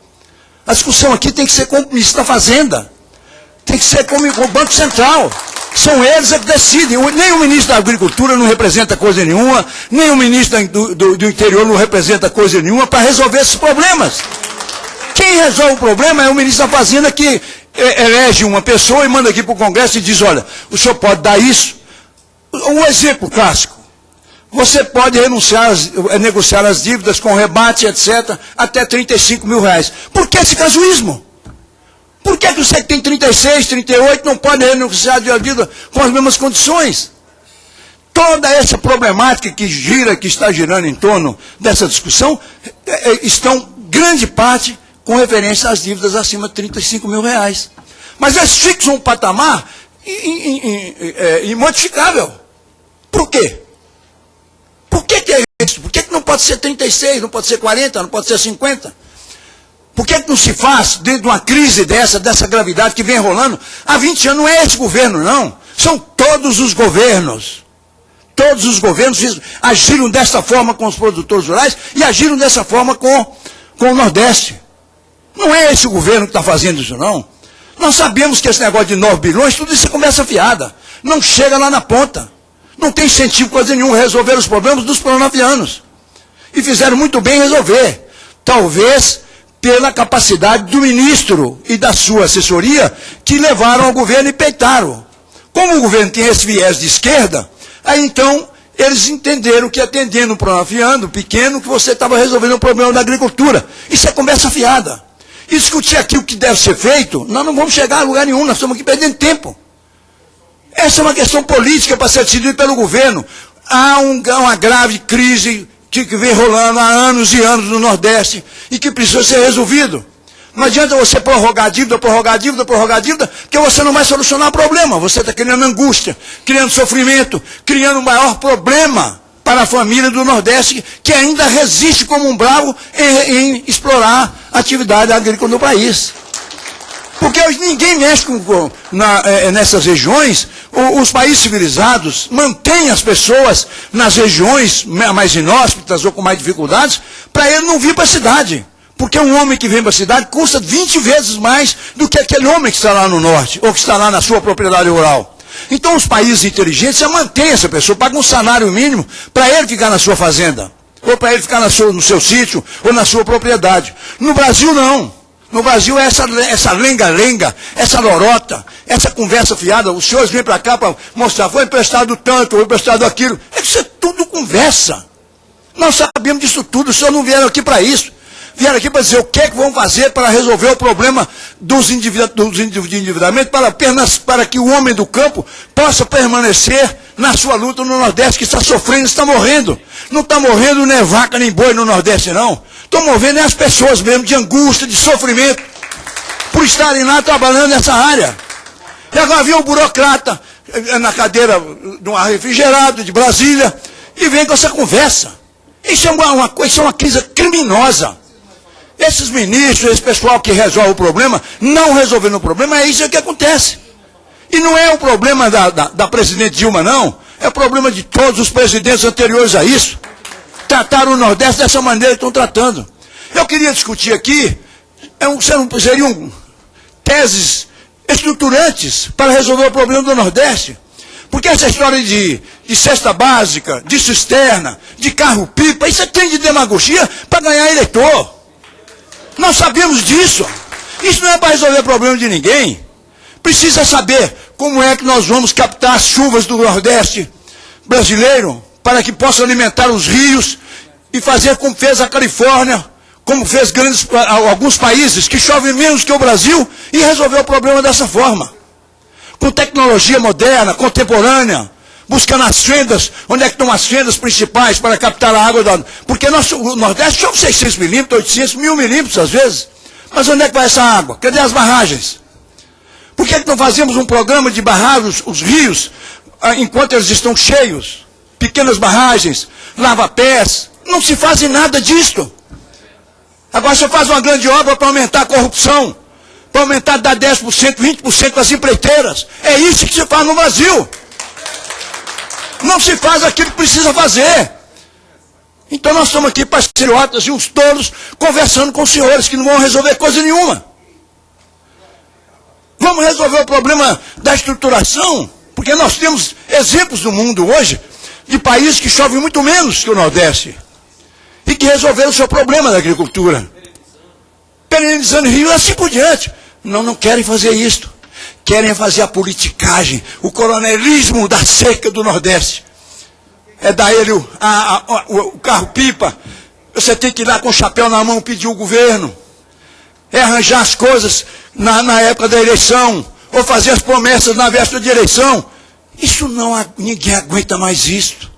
[SPEAKER 5] A discussão aqui tem que ser com o ministro da Fazenda, tem que ser com o Banco Central. São eles que decidem. Nem o ministro da Agricultura não representa coisa nenhuma, nem o ministro do Interior não representa coisa nenhuma para resolver esses problemas. Quem resolve o problema é o ministro da Fazenda, que elege uma pessoa e manda aqui para o Congresso e diz, olha, o senhor pode dar isso. Um exemplo clássico. Você pode negociar as dívidas com rebate, etc., até 35 mil reais. Por que esse casuísmo? Por que você que tem 36, 38 não pode renegociar a dívida com as mesmas condições? Toda essa problemática que está girando em torno dessa discussão, estão, grande parte, com referência às dívidas acima de 35 mil reais. Mas eles fixam um patamar imodificável. Por quê? Por que é isso? Por que não pode ser 36, não pode ser 40, não pode ser 50? Por que não se faz, dentro de uma crise dessa gravidade que vem rolando, há 20 anos? Não é esse governo, não. São todos os governos. Todos os governos agiram dessa forma com os produtores rurais e agiram dessa forma com o Nordeste. Não é esse o governo que está fazendo isso, não. Nós sabemos que esse negócio de 9 bilhões, tudo isso é conversa fiada. Não chega lá na ponta. Não tem incentivo coisa nenhuma resolver os problemas dos planovianos. E fizeram muito bem resolver. Talvez pela capacidade do ministro e da sua assessoria, que levaram ao governo e peitaram. Como o governo tem esse viés de esquerda, aí então eles entenderam que atendendo o planoviano pequeno, que você estava resolvendo o problema da agricultura. Isso é conversa fiada. E discutir aqui o que deve ser feito, nós não vamos chegar a lugar nenhum, nós estamos aqui perdendo tempo. Essa é uma questão política para ser decidida pelo governo. Há uma grave crise que vem rolando há anos e anos no Nordeste e que precisa ser resolvido. Não adianta você prorrogar dívida, porque você não vai solucionar o problema. Você está criando angústia, criando sofrimento, criando um maior problema para a família do Nordeste, que ainda resiste como um bravo em explorar a atividade agrícola do país. Porque hoje ninguém mexe nessas regiões. Os países civilizados mantêm as pessoas nas regiões mais inóspitas ou com mais dificuldades, para ele não vir para a cidade. Porque um homem que vem para a cidade custa 20 vezes mais do que aquele homem que está lá no norte, ou que está lá na sua propriedade rural. Então os países inteligentes já mantêm essa pessoa, pagam um salário mínimo para ele ficar na sua fazenda, ou para ele ficar no seu sítio, ou na sua propriedade. No Brasil não. No Brasil é essa lenga-lenga, essa lorota, essa conversa fiada. Os senhores vêm para cá para mostrar, foi emprestado tanto, foi emprestado aquilo. Isso é tudo conversa. Nós sabemos disso tudo, os senhores não vieram aqui para isso. Vieram aqui para dizer o que é que vão fazer para resolver o problema dos endividamentos, para que o homem do campo possa permanecer na sua luta no Nordeste, que está sofrendo, está morrendo. Não está morrendo nem vaca nem boi no Nordeste, não. Estão morrendo as pessoas mesmo, de angústia, de sofrimento, por estarem lá trabalhando nessa área. E agora havia um burocrata na cadeira de um refrigerado de Brasília, e vem com essa conversa. Isso é uma crise criminosa. Esses ministros, esse pessoal que resolve o problema, não resolvendo o problema, é isso que acontece. E não é o problema da presidente Dilma, não. É o problema de todos os presidentes anteriores a isso. Trataram o Nordeste dessa maneira que estão tratando. Eu queria discutir aqui, seriam teses estruturantes para resolver o problema do Nordeste. Porque essa história de cesta básica, de cisterna, de carro-pipa, isso é trem de demagogia para ganhar eleitor. Nós sabemos disso. Isso não é para resolver o problema de ninguém. Precisa saber como é que nós vamos captar as chuvas do Nordeste brasileiro para que possa alimentar os rios e fazer como fez a Califórnia, como fez alguns países que chovem menos que o Brasil e resolver o problema dessa forma. Com tecnologia moderna, contemporânea, buscando as fendas, onde é que estão as fendas principais para captar a água Porque o Nordeste chove 600 milímetros, 800, 1000 milímetros às vezes. Mas onde é que vai essa água? Cadê as barragens? Por que não fazemos um programa de barrar os rios enquanto eles estão cheios? pequenas barragens, lava-pés. Não se faz nada disto. Agora você faz uma grande obra para aumentar a corrupção, para aumentar, dar 10%, 20% das empreiteiras. É isso que se faz no Brasil. Não se faz aquilo que precisa fazer. Então nós estamos aqui, patriotas e uns tolos, conversando com os senhores que não vão resolver coisa nenhuma. Vamos resolver o problema da estruturação, porque nós temos exemplos no mundo hoje de países que chovem muito menos que o Nordeste e que resolveram o seu problema da agricultura. Perenizando Rio e assim por diante. Não querem fazer isso. Querem fazer a politicagem, o coronelismo da seca do Nordeste. É dar ele o carro-pipa. Você tem que ir lá com o chapéu na mão pedir o governo. É arranjar as coisas na época da eleição. Ou fazer as promessas na véspera de eleição. Isso ninguém aguenta mais isso.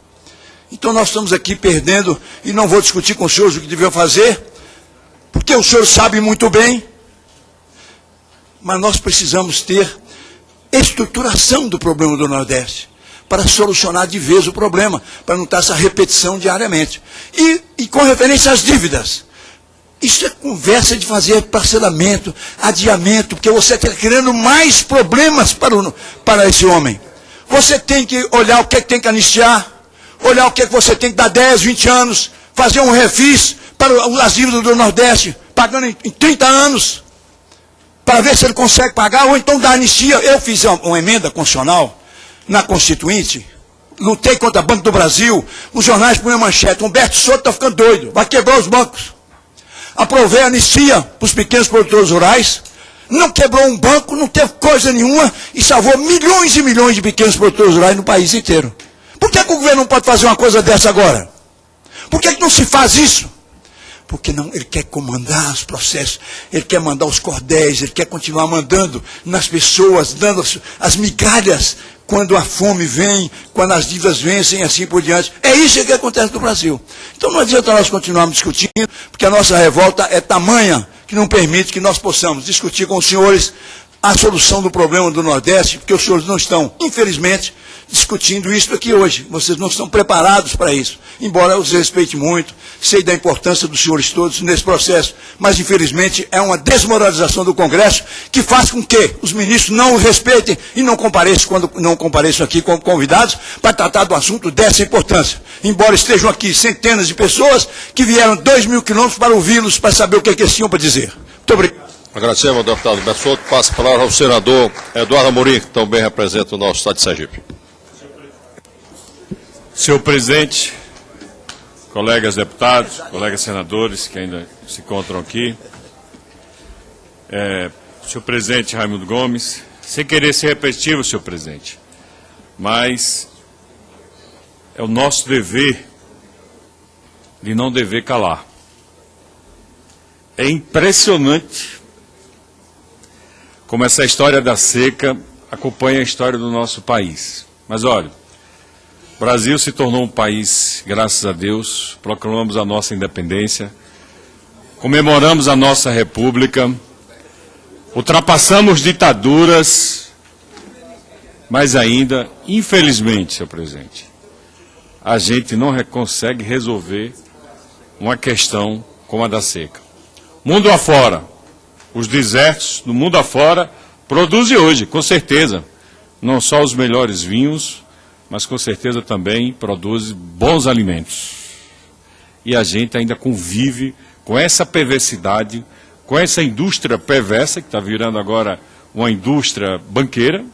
[SPEAKER 5] Então nós estamos aqui perdendo, e não vou discutir com os senhores o que deviam fazer, porque os senhores sabem muito bem, mas nós precisamos ter estruturação do problema do Nordeste, para solucionar de vez o problema, para não ter essa repetição diariamente. E com referência às dívidas, isso é conversa de fazer parcelamento, adiamento, porque você está criando mais problemas para esse homem. Você tem que olhar o que é que tem que anistiar, olhar o que é que você tem que dar 10, 20 anos, fazer um refis para as dívidas do Nordeste, pagando em 30 anos, para ver se ele consegue pagar, ou então dar anistia. Eu fiz uma emenda constitucional na Constituinte, lutei contra o Banco do Brasil, os jornais põem manchete, Humberto Souto está ficando doido, vai quebrar os bancos. Aprovei a anistia para os pequenos produtores rurais, não quebrou um banco, não teve coisa nenhuma, e salvou milhões e milhões de pequenos produtores rurais no país inteiro. Por que o governo não pode fazer uma coisa dessa agora? Por que não se faz isso? Porque não, ele quer comandar os processos, ele quer mandar os cordéis, ele quer continuar mandando nas pessoas, dando as migalhas quando a fome vem, quando as dívidas vencem e assim por diante. É isso que acontece no Brasil. Então não adianta nós continuarmos discutindo, porque a nossa revolta é tamanha que não permite que nós possamos discutir com os senhores a solução do problema do Nordeste, porque os senhores não estão, infelizmente, discutindo isso aqui hoje. Vocês não estão preparados para isso. Embora eu os respeite muito, sei da importância dos senhores todos nesse processo, mas infelizmente é uma desmoralização do Congresso que faz com que os ministros não o respeitem e não compareçam quando não compareçam aqui como convidados para tratar do assunto dessa importância. Embora estejam aqui centenas de pessoas que vieram 2.000 quilômetros para ouvi-los, para saber o que eles tinham para dizer. Muito obrigado.
[SPEAKER 2] Agradecemos ao deputado Humberto Souto. Passa a palavra ao senador Eduardo Amorim, que também representa o nosso estado de Sergipe.
[SPEAKER 6] Senhor presidente, colegas deputados, colegas senadores que ainda se encontram aqui, senhor presidente Raimundo Gomes, sem querer ser repetitivo, senhor presidente, mas é o nosso dever de não dever calar. É impressionante como essa história da seca acompanha a história do nosso país. Mas olha, o Brasil se tornou um país, graças a Deus, proclamamos a nossa independência, comemoramos a nossa república, ultrapassamos ditaduras, mas ainda, infelizmente, senhor presidente, a gente não consegue resolver uma questão como a da seca. Mundo afora, os desertos do mundo afora produzem hoje, com certeza, não só os melhores vinhos, mas com certeza também produz bons alimentos. E a gente ainda convive com essa perversidade, com essa indústria perversa, que está virando agora uma indústria banqueira,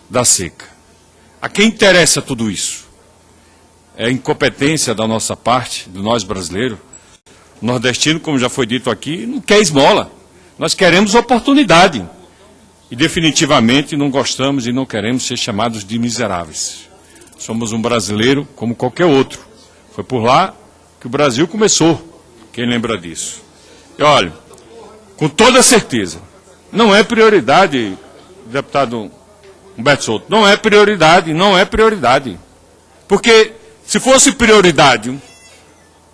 [SPEAKER 6] da seca. A quem interessa tudo isso? É a incompetência da nossa parte, de nós brasileiros. O nordestino, como já foi dito aqui, não quer esmola. Nós queremos oportunidade. E definitivamente não gostamos e não queremos ser chamados de miseráveis. Somos um brasileiro como qualquer outro. Foi por lá que o Brasil começou. Quem lembra disso? E olha, com toda certeza, não é prioridade, deputado Humberto Souto, não é prioridade, não é prioridade. Porque se fosse prioridade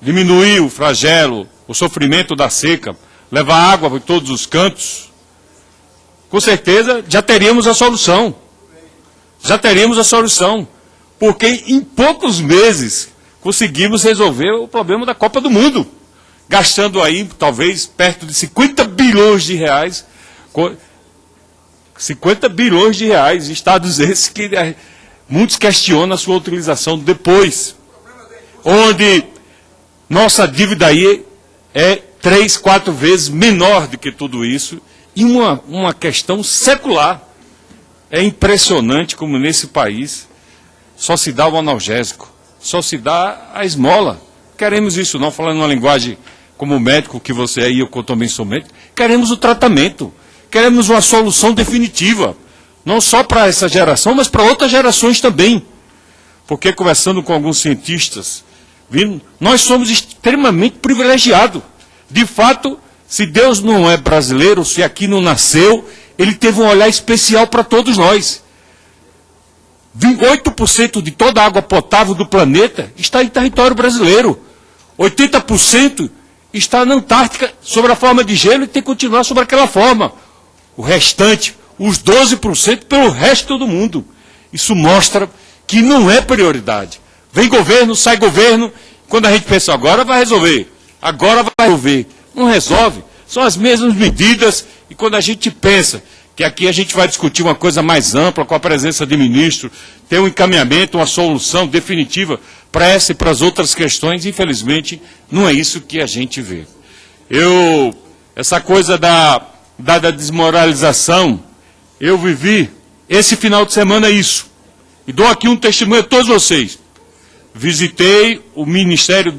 [SPEAKER 6] diminuir o flagelo, o sofrimento da seca, levar água para todos os cantos, com certeza já teríamos a solução. Já teríamos a solução. porque em poucos meses conseguimos resolver o problema da Copa do Mundo, gastando aí talvez perto de 50 bilhões de reais, 50 bilhões de reais, estados esses que muitos questionam a sua utilização depois, onde nossa dívida aí é 3, 4 vezes menor do que tudo isso, e uma questão secular. É impressionante como nesse país só se dá o analgésico, só se dá a esmola. Queremos isso não, falando uma linguagem como médico que você é e eu também sou médico, queremos o tratamento, queremos uma solução definitiva, não só para essa geração, mas para outras gerações também. Porque conversando com alguns cientistas, nós somos extremamente privilegiados. De fato, se Deus não é brasileiro, se aqui não nasceu, ele teve um olhar especial para todos nós. 8% de toda a água potável do planeta está em território brasileiro. 80% está na Antártica, sob a forma de gelo, e tem que continuar sob aquela forma. O restante, os 12%, pelo resto do mundo. Isso mostra que não é prioridade. Vem governo, sai governo, quando a gente pensa, agora vai resolver, não resolve. São as mesmas medidas, e quando a gente pensa que aqui a gente vai discutir uma coisa mais ampla, com a presença de ministro, ter um encaminhamento, uma solução definitiva para essa e para as outras questões, infelizmente, não é isso que a gente vê. Essa coisa da desmoralização, eu vivi esse final de semana isso, e dou aqui um testemunho a todos vocês. Visitei o Ministério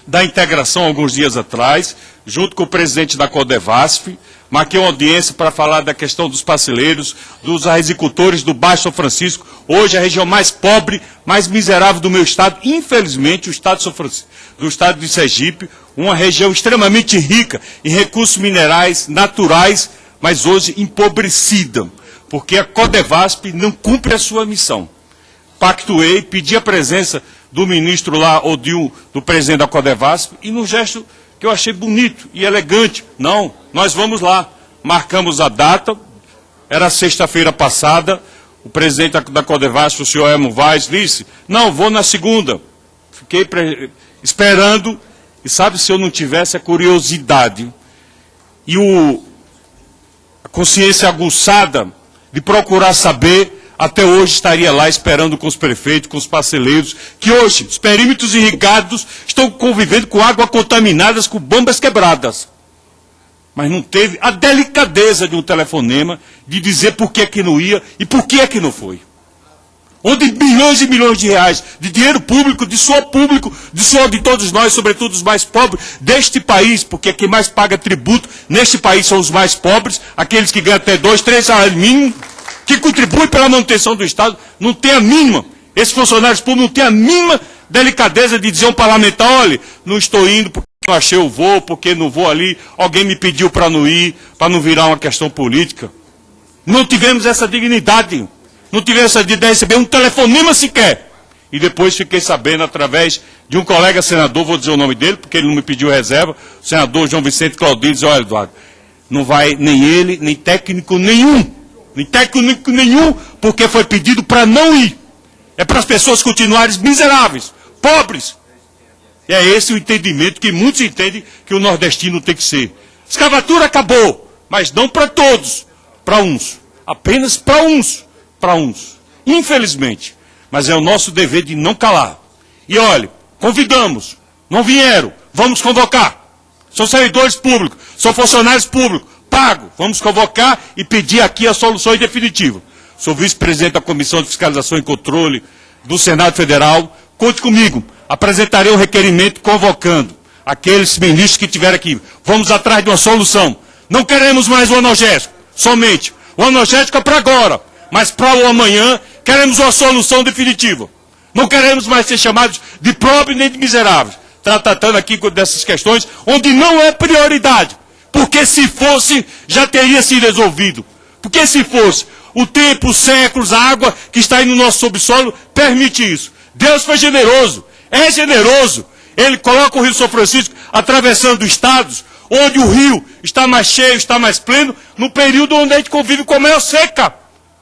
[SPEAKER 6] da Integração alguns dias atrás, junto com o presidente da Codevasf, marquei uma audiência para falar da questão dos parceleiros, dos agricultores do Baixo São Francisco, hoje a região mais pobre, mais miserável do meu estado, infelizmente o estado de São Francisco, do estado de Sergipe, uma região extremamente rica em recursos minerais, naturais, mas hoje empobrecida, porque a Codevasf não cumpre a sua missão. Pactuei, pedi a presença do ministro lá, ou do presidente da Codevasf, e num gesto que eu achei bonito e elegante. Não, nós vamos lá. Marcamos a data, era sexta-feira passada, o presidente da Codevasf, o senhor Hermo Vaz, disse, não, vou na segunda. Fiquei esperando, e sabe, se eu não tivesse a curiosidade e a consciência aguçada de procurar saber, até hoje estaria lá esperando com os prefeitos, com os parceleiros, que hoje os perímetros irrigados estão convivendo com água contaminadas, com bombas quebradas. Mas não teve a delicadeza de um telefonema de dizer por que é que não ia e por que é que não foi. Onde bilhões e milhões de reais de dinheiro público, de suor público, de suor de todos nós, sobretudo os mais pobres deste país, porque quem mais paga tributo neste país são os mais pobres, aqueles que ganham até 2, 3 salários mínimos, que contribui pela manutenção do Estado, não tem a mínima, esses funcionários públicos não têm a mínima delicadeza de dizer a um parlamentar, olha, não estou indo porque não achei o voo, porque não vou ali, alguém me pediu para não ir, para não virar uma questão política. Não tivemos essa dignidade, não tivemos essa dignidade de receber um telefonema sequer. E depois fiquei sabendo através de um colega senador, vou dizer o nome dele, porque ele não me pediu reserva, o senador João Vicente Claudino, diz, olha, Eduardo, não vai nem ele, nem técnico nenhum, porque foi pedido para não ir. É para as pessoas continuarem miseráveis, pobres. E é esse o entendimento que muitos entendem que o nordestino tem que ser. Escravatura acabou, mas não para todos, para uns. Apenas para uns. Infelizmente. Mas é o nosso dever de não calar. E olha, convidamos, não vieram, vamos convocar. São servidores públicos, são funcionários públicos, pago. Vamos convocar e pedir aqui as soluções definitivas. Sou vice-presidente da Comissão de Fiscalização e Controle do Senado Federal. Conte comigo. Apresentarei um requerimento convocando aqueles ministros que estiverem aqui. Vamos atrás de uma solução. Não queremos mais o analgésico, somente. O analgésico é para agora, mas para o amanhã queremos uma solução definitiva. Não queremos mais ser chamados de pobres nem de miseráveis. Tratando aqui dessas questões onde não é prioridade. Porque se fosse, já teria sido resolvido. Porque se fosse, o tempo, os séculos, a água que está aí no nosso subsolo permite isso. Deus foi generoso, é generoso. Ele coloca o Rio São Francisco atravessando estados onde o rio está mais cheio, está mais pleno, no período onde a gente convive com a maior seca.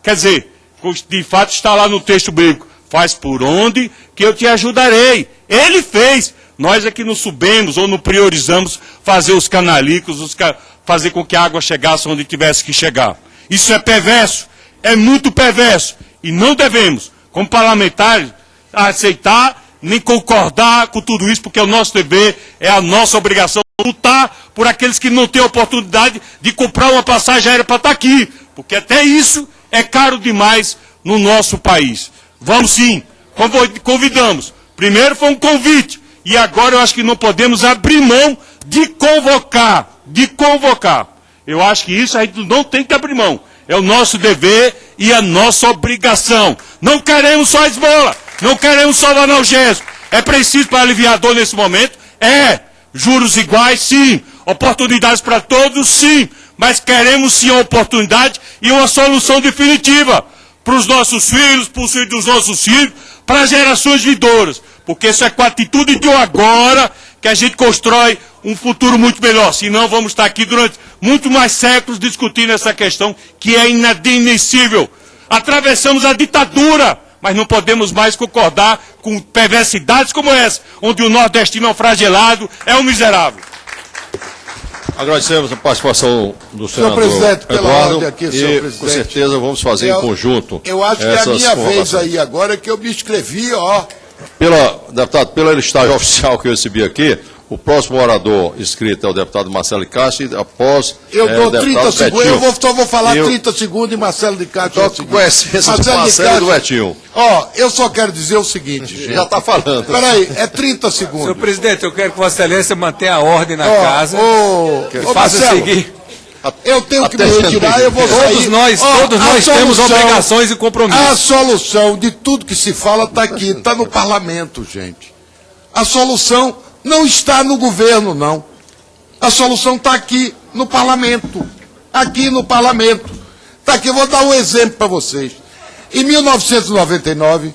[SPEAKER 6] Quer dizer, de fato está lá no texto bíblico, faz por onde que eu te ajudarei. Ele fez. Nós é que não subimos ou não priorizamos fazer os canalicos, fazer com que a água chegasse onde tivesse que chegar. Isso é perverso, é muito perverso. E não devemos, como parlamentares, aceitar nem concordar com tudo isso, porque é o nosso dever, é a nossa obrigação lutar por aqueles que não têm oportunidade de comprar uma passagem aérea para estar aqui, porque até isso é caro demais no nosso país. Vamos sim, convidamos. Primeiro foi um convite, e agora eu acho que não podemos abrir mão de convocar. Eu acho que isso a gente não tem que abrir mão. É o nosso dever e a nossa obrigação. Não queremos só esmola, não queremos só analgésico. É preciso para aliviar a dor nesse momento? Juros iguais, sim. Oportunidades para todos, sim. Mas queremos sim a oportunidade e uma solução definitiva para os nossos filhos, para os filhos dos nossos filhos, para as gerações vindouras. Porque isso é com a atitude de agora que a gente constrói um futuro muito melhor. Senão vamos estar aqui durante muito mais séculos discutindo essa questão que é inadmissível. Atravessamos a ditadura, mas não podemos mais concordar com perversidades como essa, onde o nordestino é um fragelado, é um miserável.
[SPEAKER 2] Agradecemos a participação do senador
[SPEAKER 7] presidente, pela
[SPEAKER 2] Eduardo,
[SPEAKER 7] ordem aqui,
[SPEAKER 2] e
[SPEAKER 7] senhor presidente.
[SPEAKER 2] com certeza vamos fazer em conjunto.
[SPEAKER 7] Eu acho que é a
[SPEAKER 2] essas
[SPEAKER 7] minha vez
[SPEAKER 2] convocações.
[SPEAKER 7] aí agora que eu me inscrevi, ó.
[SPEAKER 2] Deputado, pela listagem oficial que eu recebi aqui, o próximo orador inscrito é o deputado Marcelo de Castro, e após
[SPEAKER 7] Eu dou
[SPEAKER 2] o deputado
[SPEAKER 7] 30 segundos,
[SPEAKER 2] Betinho.
[SPEAKER 7] só vou falar 30 segundos e Marcelo de Castro.
[SPEAKER 2] Estou com a essência do Marcelo e do Betinho.
[SPEAKER 7] Ó, eu só quero dizer o seguinte, gente.
[SPEAKER 2] Já está falando.
[SPEAKER 7] Peraí, é 30 segundos.
[SPEAKER 8] Senhor presidente, eu quero que Vossa Excelência mantenha a ordem na casa.
[SPEAKER 7] Ô,
[SPEAKER 8] Faça
[SPEAKER 7] Marcelo,
[SPEAKER 8] seguir.
[SPEAKER 7] eu tenho que me
[SPEAKER 2] Até
[SPEAKER 7] retirar, eu vou sair.
[SPEAKER 8] Todos nós temos obrigações e
[SPEAKER 7] A
[SPEAKER 8] compromissos.
[SPEAKER 7] solução de tudo que se fala está aqui, está no parlamento, gente. A solução não está no governo, não. A solução está aqui no parlamento. Aqui no parlamento. Está aqui, eu vou dar um exemplo para vocês. Em 1999,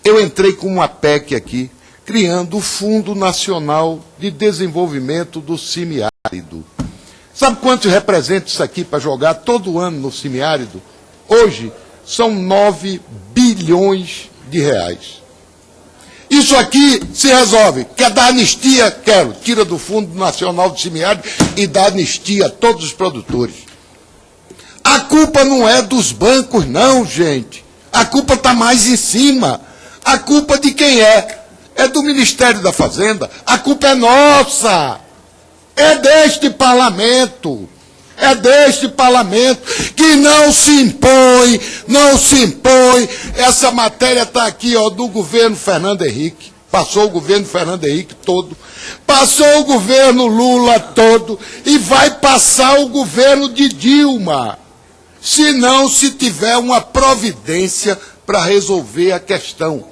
[SPEAKER 7] eu entrei com uma PEC aqui, criando o Fundo Nacional de Desenvolvimento do Semiárido. Sabe quanto representa isso aqui para jogar todo ano no semiárido? Hoje, são 9 bilhões de reais. Isso aqui se resolve. Quer dar anistia? Quero. Tira do Fundo Nacional do Semiárido e dá anistia a todos os produtores. A culpa não é dos bancos, não, gente. A culpa está mais em cima. A culpa de quem é? É do Ministério da Fazenda. A culpa é nossa. É deste parlamento. É deste parlamento que não se impõe. Essa matéria está aqui, ó, do governo Fernando Henrique. Passou o governo Fernando Henrique todo. Passou o governo Lula todo. E vai passar o governo de Dilma. Se não se tiver uma providência para resolver a questão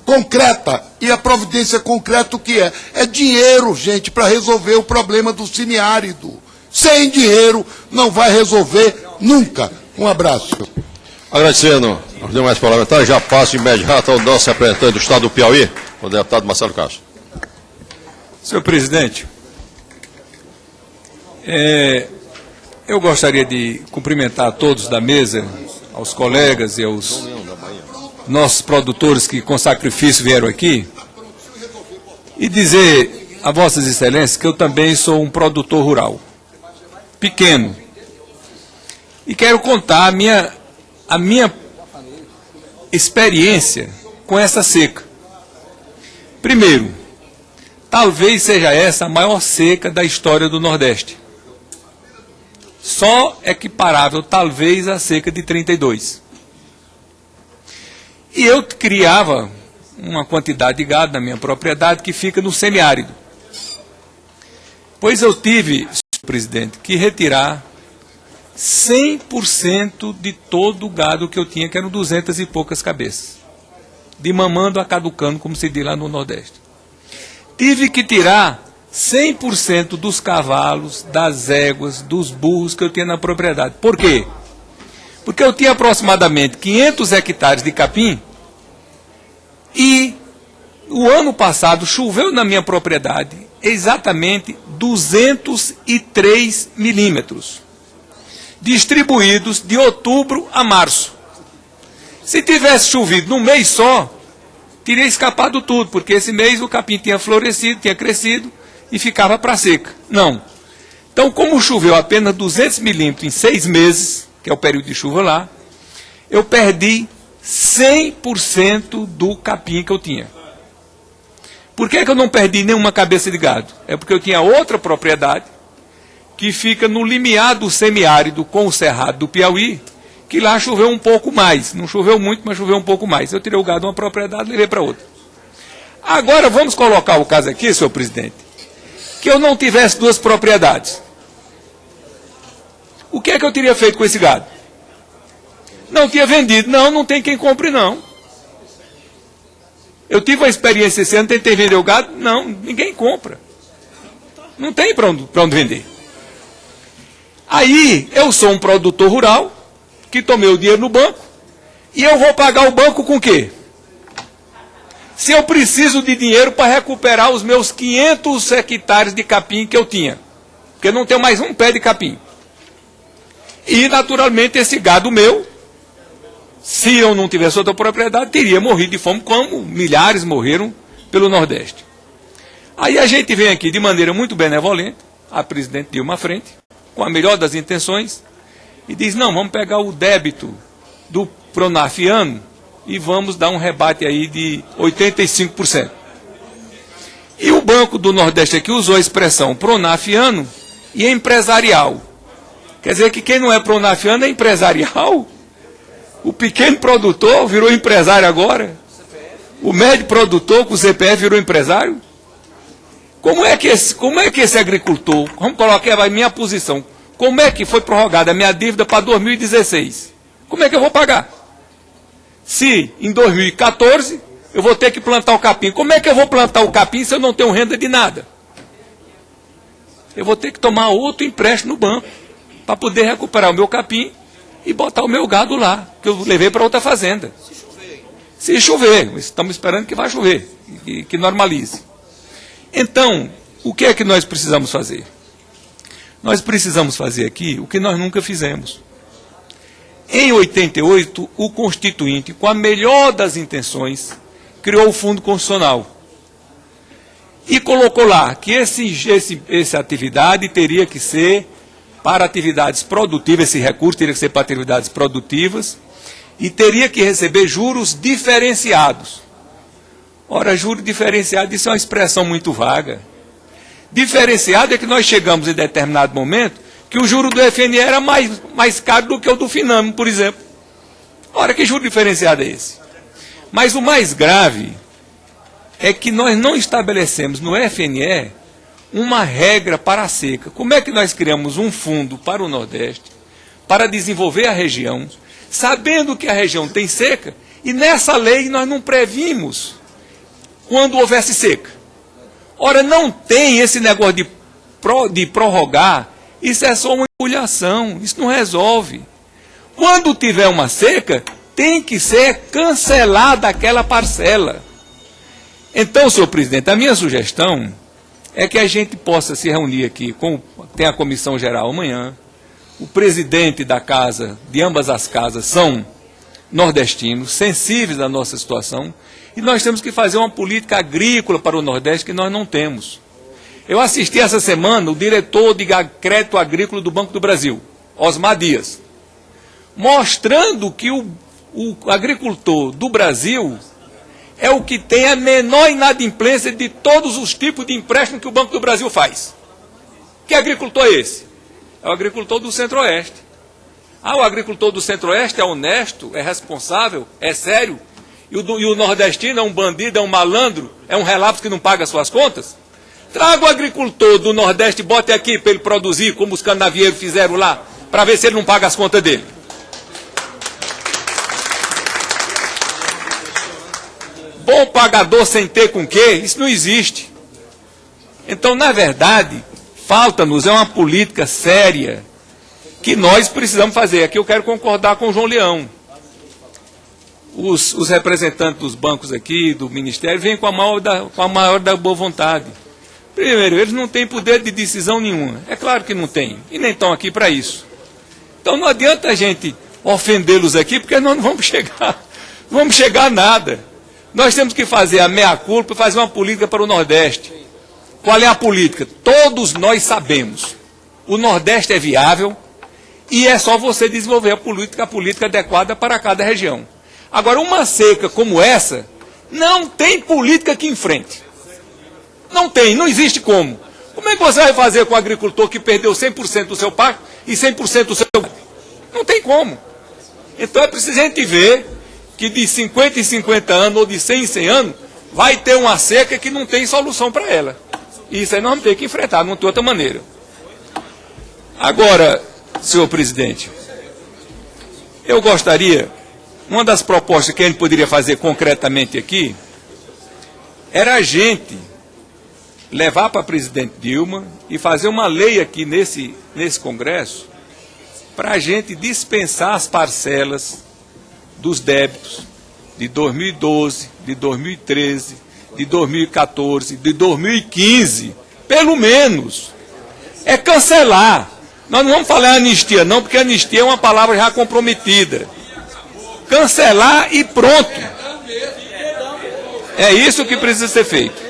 [SPEAKER 7] concreta. E a providência concreta o que é? É dinheiro, gente, para resolver o problema do semiárido. Sem dinheiro não vai resolver nunca. Um abraço.
[SPEAKER 2] Agradecendo aos demais parlamentares, já passo de imediato ao nosso representante do Estado do Piauí, o deputado Marcelo Castro.
[SPEAKER 8] Senhor presidente, eu gostaria de cumprimentar a todos da mesa, aos colegas e aos nossos produtores que com sacrifício vieram aqui, e dizer a Vossas Excelências que eu também sou um produtor rural, pequeno, e quero contar a minha experiência com essa seca. Primeiro, talvez seja essa a maior seca da história do Nordeste. Só equiparável, talvez, à seca de 32. E eu criava uma quantidade de gado na minha propriedade que fica no semiárido. Pois eu tive, senhor presidente, que retirar 100% de todo o gado que eu tinha, que eram 200 e poucas cabeças. De mamando a caducando, como se diz lá no Nordeste. Tive que tirar 100% dos cavalos, das éguas, dos burros que eu tinha na propriedade. Por quê? Porque eu tinha aproximadamente 500 hectares de capim e o ano passado choveu na minha propriedade exatamente 203 milímetros, distribuídos de outubro a março. Se tivesse chovido num mês só, teria escapado tudo, porque esse mês o capim tinha florescido, tinha crescido e ficava para seca. Não. Então, como choveu apenas 200 milímetros em 6 meses, que é o período de chuva lá, eu perdi 100% do capim que eu tinha. Por que eu não perdi nenhuma cabeça de gado? É porque eu tinha outra propriedade que fica no limiar do semiárido com o cerrado do Piauí, que lá choveu um pouco mais. Não choveu muito, mas choveu um pouco mais. Eu tirei o gado de uma propriedade e levei para outra. Agora vamos colocar o caso aqui, senhor presidente, que eu não tivesse 2 propriedades. O que é que eu teria feito com esse gado? Não tinha vendido. Não tem quem compre, não. Eu tive uma experiência esse ano, tentei vender o gado, não, ninguém compra. Não tem para onde vender. Aí, eu sou um produtor rural, que tomei o dinheiro no banco, e eu vou pagar o banco com o quê? Se eu preciso de dinheiro para recuperar os meus 500 hectares de capim que eu tinha, porque eu não tenho mais um pé de capim. E, naturalmente, esse gado meu, se eu não tivesse outra propriedade, teria morrido de fome, como milhares morreram pelo Nordeste. Aí a gente vem aqui de maneira muito benevolente, a presidente Dilma à frente, com a melhor das intenções, e diz, não, vamos pegar o débito do Pronafiano e vamos dar um rebate aí de 85%. E o Banco do Nordeste aqui usou a expressão Pronafiano e empresarial. Quer dizer que quem não é Pronafiano é empresarial? O pequeno produtor virou empresário agora? O médio produtor com o CPF virou empresário? Como é que esse agricultor, vamos colocar a minha posição, como é que foi prorrogada a minha dívida para 2016? Como é que eu vou pagar? Se em 2014 eu vou ter que plantar o capim, como é que eu vou plantar o capim se eu não tenho renda de nada? Eu vou ter que tomar outro empréstimo no banco para poder recuperar o meu capim e botar o meu gado lá, que eu levei para outra fazenda. Se chover, estamos esperando que vai chover, que normalize. Então, o que é que nós precisamos fazer? Nós precisamos fazer aqui o que nós nunca fizemos. Em 88, o Constituinte, com a melhor das intenções, criou o Fundo Constitucional. E colocou lá que essa atividade teria que ser para atividades produtivas, esse recurso teria que ser para atividades produtivas, e teria que receber juros diferenciados. Ora, juros diferenciados, isso é uma expressão muito vaga. Diferenciado é que nós chegamos em determinado momento que o juro do FNE era mais caro do que o do Finame, por exemplo. Ora, que juro diferenciado é esse? Mas o mais grave é que nós não estabelecemos no FNE uma regra para a seca. Como é que nós criamos um fundo para o Nordeste, para desenvolver a região, sabendo que a região tem seca, e nessa lei nós não previmos quando houvesse seca. Ora, não tem esse negócio de prorrogar, isso é só uma empulhação, isso não resolve. Quando tiver uma seca, tem que ser cancelada aquela parcela. Então, senhor presidente, a minha sugestão é que a gente possa se reunir aqui, tem a comissão geral amanhã, o presidente da casa, de ambas as casas, são nordestinos, sensíveis à nossa situação, e nós temos que fazer uma política agrícola para o Nordeste que nós não temos. Eu assisti essa semana o diretor de crédito agrícola do Banco do Brasil, Osmar Dias, mostrando que o agricultor do Brasil é o que tem a menor inadimplência de todos os tipos de empréstimo que o Banco do Brasil faz. Que agricultor é esse? É o agricultor do Centro-Oeste. O agricultor do Centro-Oeste é honesto, é responsável, é sério, e o nordestino é um bandido, é um malandro, é um relapso que não paga suas contas? Traga o agricultor do Nordeste e bote aqui para ele produzir, como os canavieiros fizeram lá, para ver se ele não paga as contas dele. Bom pagador sem ter com quê? Isso não existe. Então, na verdade, falta-nos uma política séria que nós precisamos fazer. Aqui eu quero concordar com o João Leão. Os representantes dos bancos aqui, do Ministério, vêm com a maior da boa vontade. Primeiro, eles não têm poder de decisão nenhuma. É claro que não têm. E nem estão aqui para isso. Então não adianta a gente ofendê-los aqui, porque nós não vamos chegar Não vamos chegar a nada. Nós temos que fazer a meia-culpa e fazer uma política para o Nordeste. Qual é a política? Todos nós sabemos. O Nordeste é viável e é só você desenvolver a política adequada para cada região. Agora, uma seca como essa, não tem política que enfrente. Não tem, não existe como. Como é que você vai fazer com o agricultor que perdeu 100% do seu pasto e 100% do seu... Não tem como. Então é preciso a gente ver que de 50 em 50 anos ou de 100 em 100 anos vai ter uma seca que não tem solução para ela. E isso aí nós vamos ter que enfrentar, não tem outra maneira. Agora, senhor presidente, eu gostaria, uma das propostas que a gente poderia fazer concretamente aqui, era a gente levar para a presidente Dilma e fazer uma lei aqui nesse Congresso para a gente dispensar as parcelas dos débitos de 2012, de 2013, de 2014, de 2015, pelo menos. É cancelar. Nós não vamos falar anistia não, porque anistia é uma palavra já comprometida. Cancelar e pronto. É isso que precisa ser feito.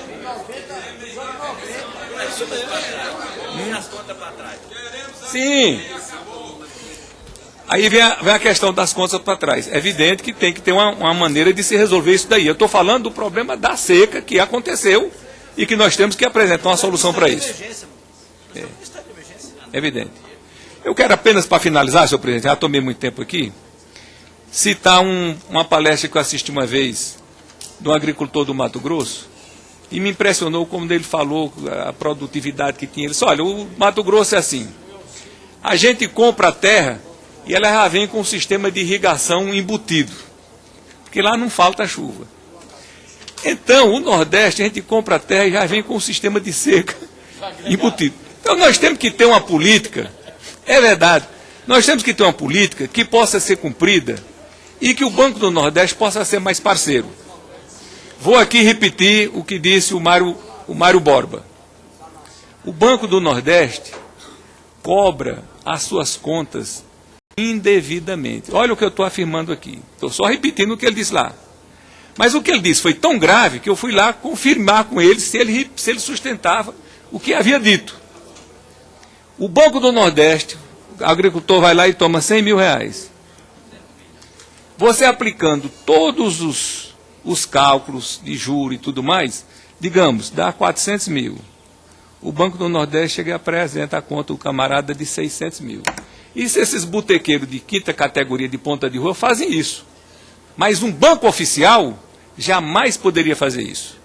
[SPEAKER 8] Sim. Aí vem a questão das contas para trás. É evidente que tem que ter uma maneira de se resolver isso daí. Eu estou falando do problema da seca que aconteceu e que nós temos que apresentar uma solução para isso. É evidente. Eu quero apenas, para finalizar, senhor presidente, já tomei muito tempo aqui, citar uma palestra que eu assisti uma vez de um agricultor do Mato Grosso e me impressionou como ele falou a produtividade que tinha. Ele disse, olha, o Mato Grosso é assim, a gente compra a terra e ela já vem com um sistema de irrigação embutido, porque lá não falta chuva. Então, o Nordeste, a gente compra a terra e já vem com um sistema de seca embutido. Então, nós temos que ter uma política, é verdade, nós temos que ter uma política que possa ser cumprida e que o Banco do Nordeste possa ser mais parceiro. Vou aqui repetir o que disse o Mário Borba. O Banco do Nordeste cobra as suas contas indevidamente. Olha o que eu estou afirmando aqui. Estou só repetindo o que ele disse lá. Mas o que ele disse foi tão grave que eu fui lá confirmar com ele se ele sustentava o que havia dito. O Banco do Nordeste, o agricultor vai lá e toma 100 mil reais. Você aplicando todos os cálculos de juros e tudo mais, digamos, dá 400 mil. O Banco do Nordeste chega e apresenta a conta do camarada de 600 mil. E se esses botequeiros de quinta categoria de ponta de rua fazem isso? Mas um banco oficial jamais poderia fazer isso.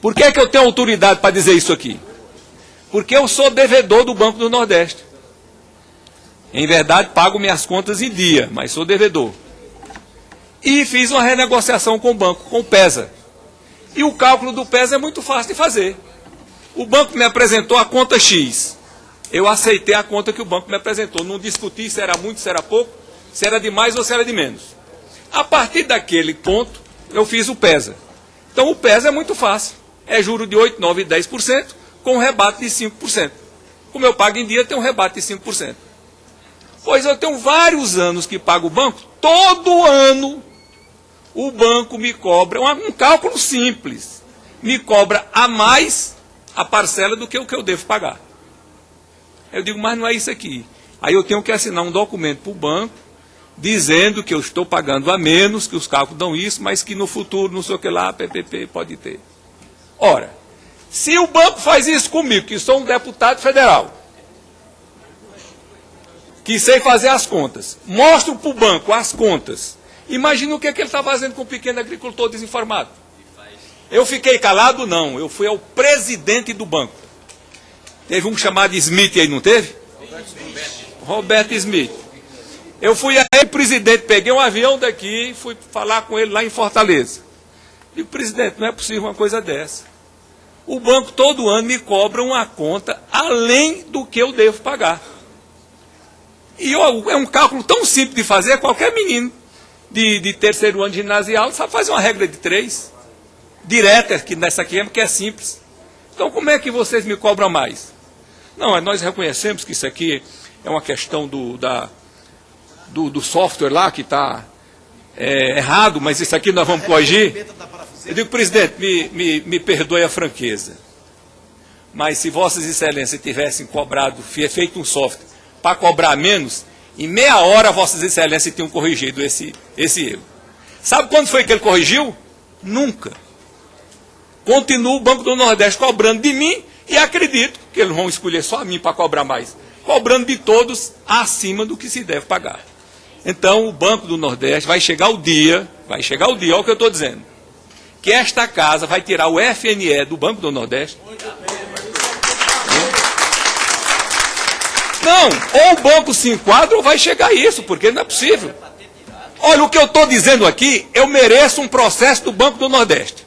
[SPEAKER 8] Por que é que eu tenho autoridade para dizer isso aqui? Porque eu sou devedor do Banco do Nordeste. Em verdade, pago minhas contas em dia, mas sou devedor. E fiz uma renegociação com o banco, com o PESA. E o cálculo do PESA é muito fácil de fazer. O banco me apresentou a conta X. Eu aceitei a conta que o banco me apresentou. Não discuti se era muito, se era pouco, se era de mais ou se era de menos. A partir daquele ponto, eu fiz o PESA. Então o PESA é muito fácil. É juro de 8, 9 e 10%, com um rebate de 5%. Como eu pago em dia, tem um rebate de 5%. Pois eu tenho vários anos que pago o banco, todo ano o banco me cobra, um cálculo simples, me cobra a mais a parcela do que o que eu devo pagar. Eu digo, mas não é isso aqui. Aí eu tenho que assinar um documento para o banco, dizendo que eu estou pagando a menos, que os cálculos dão isso, mas que no futuro, não sei o que lá, PPP pode ter. Ora, se o banco faz isso comigo, que sou um deputado federal, que sei fazer as contas, mostro para o banco as contas, imagina o que ele está fazendo com o pequeno agricultor desinformado. Eu fiquei calado? Não, eu fui ao presidente do banco. Teve um chamado Smith aí, não teve? Roberto Smith. Eu fui aí, presidente, peguei um avião daqui e fui falar com ele lá em Fortaleza. Digo, presidente, não é possível uma coisa dessa. O banco todo ano me cobra uma conta além do que eu devo pagar. E é um cálculo tão simples de fazer, qualquer menino de terceiro ano de ginasial sabe fazer uma regra de 3, direta, que nessa aqui que é simples. Então como é que vocês me cobram mais? Não, nós reconhecemos que isso aqui é uma questão do software lá que está errado, mas isso aqui nós vamos corrigir. Eu digo, presidente, me perdoe a franqueza, mas se Vossas Excelências tivessem cobrado, feito um software para cobrar menos, em meia hora Vossas Excelências tinham corrigido esse erro. Sabe quando foi que ele corrigiu? Nunca. Continua o Banco do Nordeste cobrando de mim e acredito que eles vão escolher só a mim para cobrar mais, cobrando de todos acima do que se deve pagar. Então o Banco do Nordeste vai chegar o dia, olha o que eu estou dizendo, que esta casa vai tirar o FNE do Banco do Nordeste. Não, ou o banco se enquadra ou vai chegar a isso, porque não é possível. Olha, o que eu estou dizendo aqui, eu mereço um processo do Banco do Nordeste.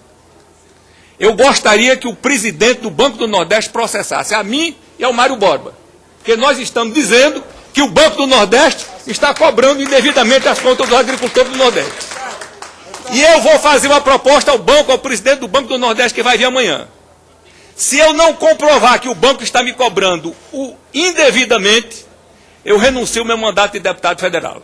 [SPEAKER 8] Eu gostaria que o presidente do Banco do Nordeste processasse a mim e ao Mário Borba. Porque nós estamos dizendo que o Banco do Nordeste está cobrando indevidamente as contas dos agricultores do Nordeste. E eu vou fazer uma proposta ao presidente do Banco do Nordeste, que vai vir amanhã. Se eu não comprovar que o banco está me cobrando indevidamente, eu renuncio ao meu mandato de deputado federal.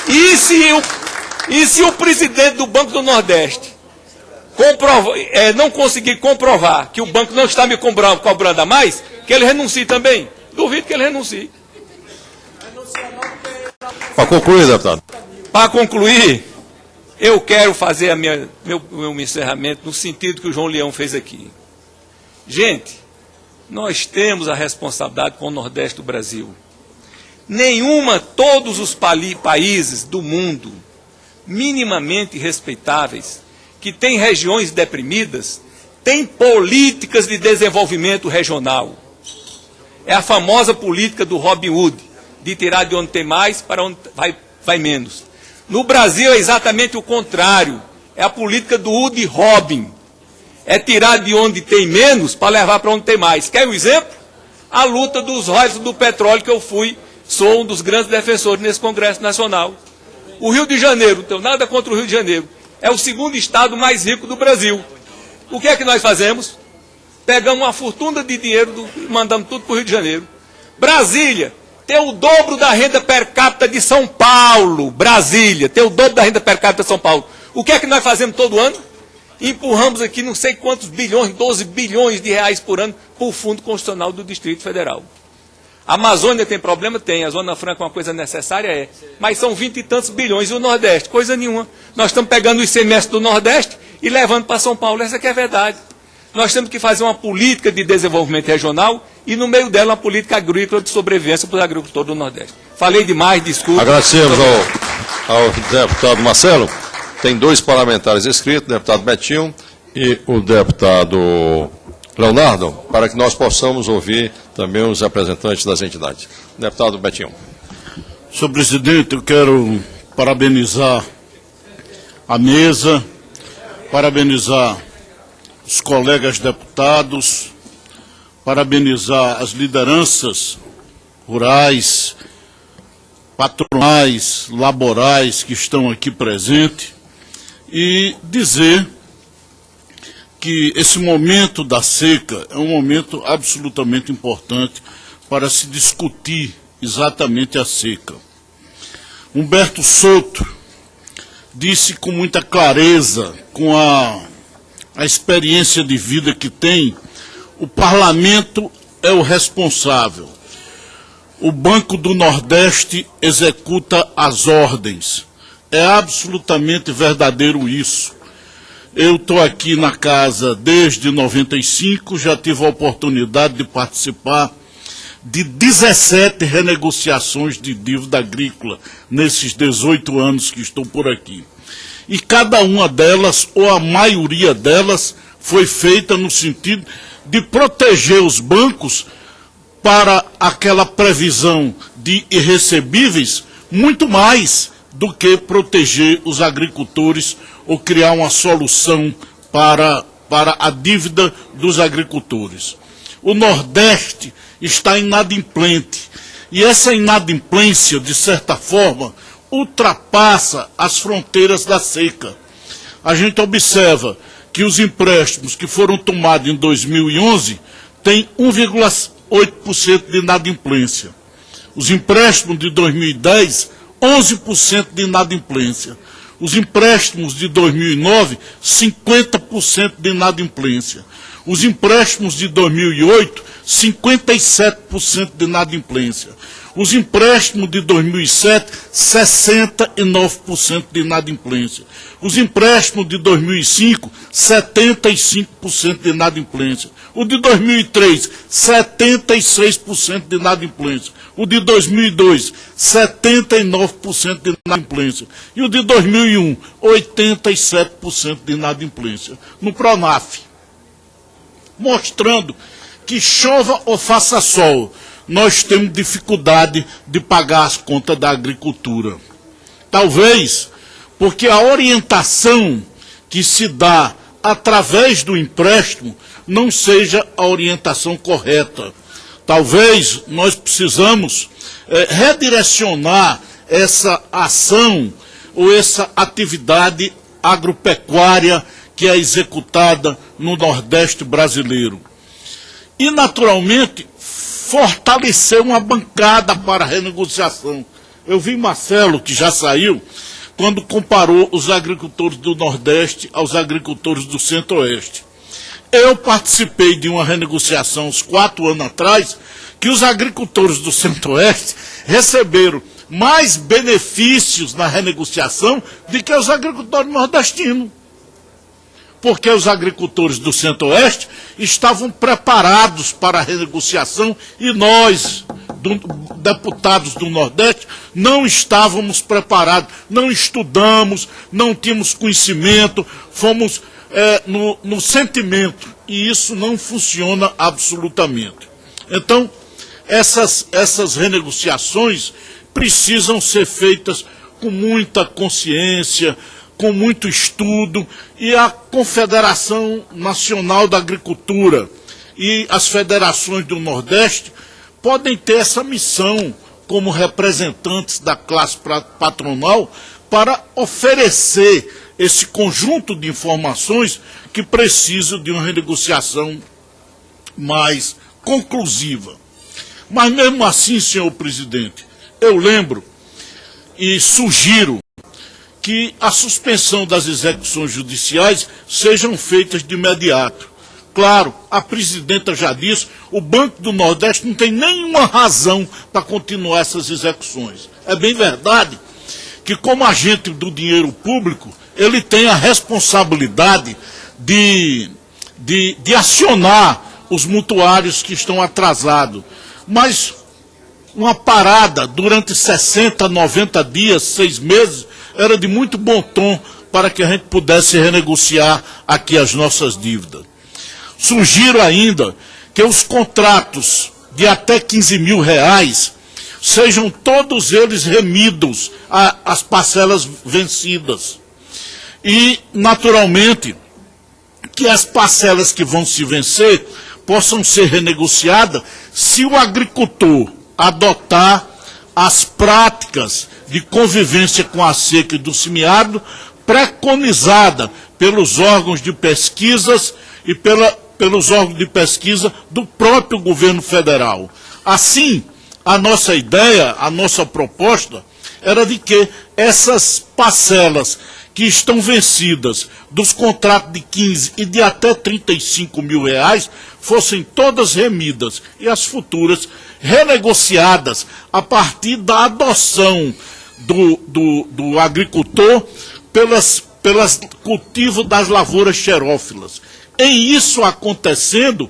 [SPEAKER 8] E se o presidente do Banco do Nordeste não conseguir comprovar que o banco não está me cobrando a mais, que ele renuncie também. Duvido que ele renuncie.
[SPEAKER 2] Para concluir, deputado.
[SPEAKER 8] Para concluir, eu quero fazer meu encerramento no sentido que o João Leão fez aqui. Gente, nós temos a responsabilidade com o Nordeste do Brasil. Todos os países do mundo minimamente respeitáveis, que têm regiões deprimidas, têm políticas de desenvolvimento regional. É a famosa política do Robin Hood, de tirar de onde tem mais para onde vai menos. No Brasil é exatamente o contrário. É a política do Woody Robin. É tirar de onde tem menos para levar para onde tem mais. Quer um exemplo? A luta dos royalties do petróleo, que sou um dos grandes defensores nesse Congresso Nacional. O Rio de Janeiro, não tenho nada contra o Rio de Janeiro, é o segundo estado mais rico do Brasil. O que é que nós fazemos? Pegamos uma fortuna de dinheiro e mandamos tudo para o Rio de Janeiro. Brasília tem o dobro da renda per capita de São Paulo. Brasília tem o dobro da renda per capita de São Paulo. O que é que nós fazemos todo ano? Empurramos aqui não sei quantos bilhões, 12 bilhões de reais por ano para o Fundo Constitucional do Distrito Federal. A Amazônia tem problema? Tem. A Zona Franca é uma coisa necessária? É. Mas são 20 e tantos bilhões. E o Nordeste? Coisa nenhuma. Nós estamos pegando o ICMS do Nordeste e levando para São Paulo. Essa que é a verdade. Nós temos que fazer uma política de desenvolvimento regional e, no meio dela, uma política agrícola de sobrevivência para os agricultores do Nordeste. Falei demais, desculpa.
[SPEAKER 2] Agradecemos ao deputado Marcelo. Tem 2 parlamentares inscritos, o deputado Betinho e o deputado Leonardo, para que nós possamos ouvir também os representantes das entidades. Deputado Betinho.
[SPEAKER 9] Senhor presidente, eu quero parabenizar a mesa, parabenizar os colegas deputados, parabenizar as lideranças rurais, patronais, laborais que estão aqui presentes e dizer que esse momento da seca é um momento absolutamente importante para se discutir exatamente a seca. Humberto Souto disse com muita clareza, com a experiência de vida que tem, o parlamento é o responsável. O Banco do Nordeste executa as ordens. É absolutamente verdadeiro isso. Eu estou aqui na casa desde 95, já tive a oportunidade de participar de 17 renegociações de dívida agrícola nesses 18 anos que estou por aqui. E cada uma delas, ou a maioria delas, foi feita no sentido de proteger os bancos para aquela previsão de irrecebíveis, muito mais do que proteger os agricultores ou criar uma solução para a dívida dos agricultores. O Nordeste está inadimplente, e essa inadimplência, de certa forma, ultrapassa as fronteiras da seca. A gente observa que os empréstimos que foram tomados em 2011 têm 1,8% de inadimplência. Os empréstimos de 2010, 11% de inadimplência. Os empréstimos de 2009, 50% de inadimplência. Os empréstimos de 2008, 57% de inadimplência. Os empréstimos de 2007, 69% de inadimplência. Os empréstimos de 2005, 75% de inadimplência. O de 2003, 76% de inadimplência. O de 2002, 79% de inadimplência. E o de 2001, 87% de inadimplência. No Pronaf. Mostrando que chova ou faça sol, nós temos dificuldade de pagar as contas da agricultura. Talvez porque a orientação que se dá através do empréstimo não seja a orientação correta. Talvez nós precisamos redirecionar essa ação ou essa atividade agropecuária que é executada no Nordeste brasileiro. E, naturalmente, fortalecer uma bancada para a renegociação. Eu vi Marcelo, que já saiu, quando comparou os agricultores do Nordeste aos agricultores do Centro-Oeste. Eu participei de uma renegociação uns 4 anos atrás, que os agricultores do Centro-Oeste receberam mais benefícios na renegociação do que os agricultores nordestinos. Porque os agricultores do Centro-Oeste estavam preparados para a renegociação e nós, deputados do Nordeste, não estávamos preparados, não estudamos, não tínhamos conhecimento, fomos no sentimento, e isso não funciona absolutamente. Então, essas renegociações precisam ser feitas com muita consciência, com muito estudo, e a Confederação Nacional da Agricultura e as federações do Nordeste podem ter essa missão como representantes da classe patronal para oferecer esse conjunto de informações que precisam de uma renegociação mais conclusiva. Mas mesmo assim, senhor presidente, eu lembro e sugiro que a suspensão das execuções judiciais sejam feitas de imediato. Claro, a presidenta já disse, o Banco do Nordeste não tem nenhuma razão para continuar essas execuções. É bem verdade que, como agente do dinheiro público, ele tem a responsabilidade de acionar os mutuários que estão atrasados. Mas uma parada durante 60, 90 dias, 6 meses, era de muito bom tom para que a gente pudesse renegociar aqui as nossas dívidas. Sugiro ainda que os contratos de até R$15.000 sejam todos eles remidos às parcelas vencidas. E, naturalmente, que as parcelas que vão se vencer possam ser renegociadas se o agricultor adotar as práticas de convivência com a seca e do semiárido preconizada pelos órgãos de pesquisas e pelos órgãos de pesquisa do próprio governo federal. Assim, a nossa ideia, a nossa proposta, era de que essas parcelas que estão vencidas dos contratos de 15 e de até R$35.000 fossem todas remidas e as futuras renegociadas a partir da adoção do agricultor pelas cultivo das lavouras xerófilas. Em isso acontecendo,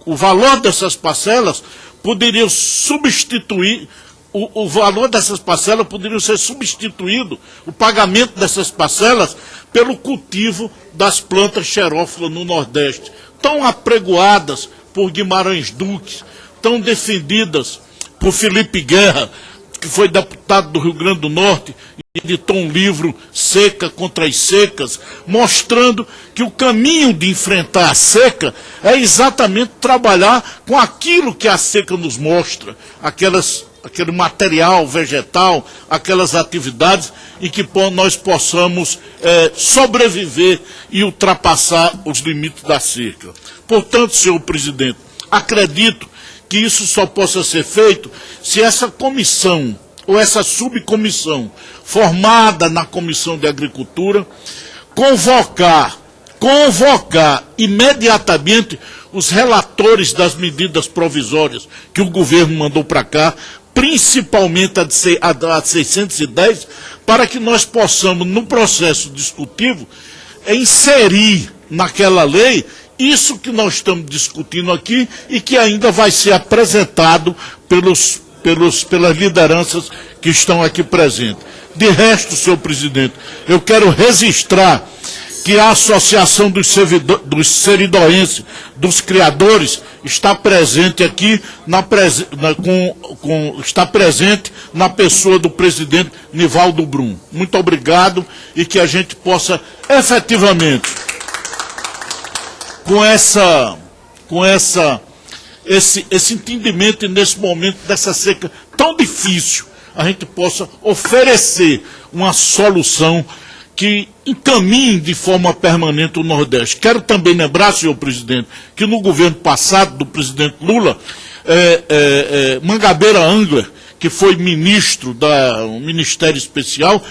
[SPEAKER 9] o valor dessas parcelas poderiam substituir, o valor dessas parcelas poderia ser substituído, o pagamento dessas parcelas, pelo cultivo das plantas xerófilas no Nordeste, tão apregoadas por Guimarães Duque, tão defendidas por Felipe Guerra, que foi deputado do Rio Grande do Norte, e editou um livro, Seca contra as Secas, mostrando que o caminho de enfrentar a seca é exatamente trabalhar com aquilo que a seca nos mostra, aquele material vegetal, aquelas atividades em que nós possamos sobreviver e ultrapassar os limites da seca. Portanto, senhor presidente, acredito que isso só possa ser feito se essa comissão ou essa subcomissão formada na Comissão de Agricultura, convocar imediatamente os relatores das medidas provisórias que o governo mandou para cá, principalmente a de 610, para que nós possamos, no processo discutivo, inserir naquela lei isso que nós estamos discutindo aqui e que ainda vai ser apresentado pelas lideranças que estão aqui presentes. De resto, senhor presidente, eu quero registrar que a Associação dos Seridoenses, dos Criadores, está presente aqui, está presente na pessoa do presidente Nivaldo Brum. Muito obrigado e que a gente possa efetivamente, esse entendimento nesse momento dessa seca tão difícil, a gente possa oferecer uma solução que encaminhe de forma permanente o Nordeste. Quero também lembrar, senhor presidente, que no governo passado do presidente Lula, Mangabeira Angler, que foi ministro do Ministério Especial,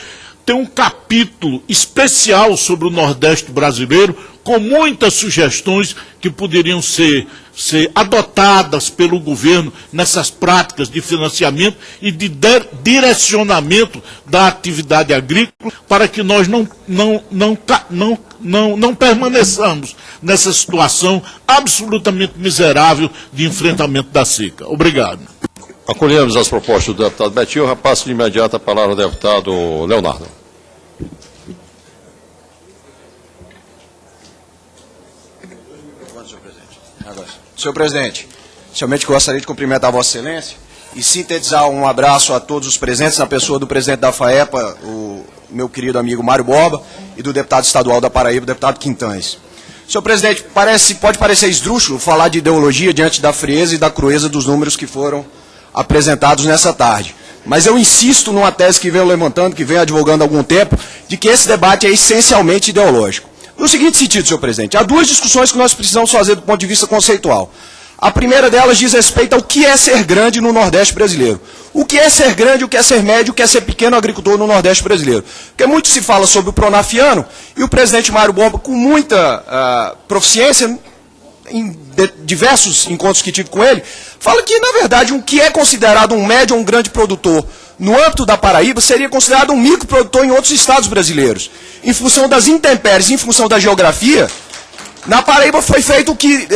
[SPEAKER 9] tem um capítulo especial sobre o Nordeste brasileiro, com muitas sugestões que poderiam ser adotadas pelo governo nessas práticas de financiamento e de direcionamento da atividade agrícola, para que nós não permaneçamos nessa situação absolutamente miserável de enfrentamento da seca. Obrigado.
[SPEAKER 2] Acolhemos as propostas do deputado Betinho. Eu passo de imediato a palavra ao deputado Leonardo.
[SPEAKER 10] Senhor presidente, inicialmente gostaria de cumprimentar a Vossa Excelência e sintetizar um abraço a todos os presentes, na pessoa do presidente da FAEPA, o meu querido amigo Mário Borba, e do deputado estadual da Paraíba, o deputado Quintães. Senhor presidente, pode parecer esdrúxulo falar de ideologia diante da frieza e da crueza dos números que foram apresentados nessa tarde. Mas eu insisto numa tese que venho levantando, que venho advogando há algum tempo, de que esse debate é essencialmente ideológico. No seguinte sentido, senhor presidente, há duas discussões que nós precisamos fazer do ponto de vista conceitual. A primeira delas diz respeito ao que é ser grande no Nordeste brasileiro. O que é ser grande, o que é ser médio, o que é ser pequeno agricultor no Nordeste brasileiro. Porque muito se fala sobre o Pronafiano, e o presidente Mário Borba, com muita proficiência, em diversos encontros que tive com ele, fala que, na verdade, o que é considerado um médio ou um grande produtor no âmbito da Paraíba seria considerado um microprodutor em outros estados brasileiros. Em função das intempéries, em função da geografia, na Paraíba foi feito o que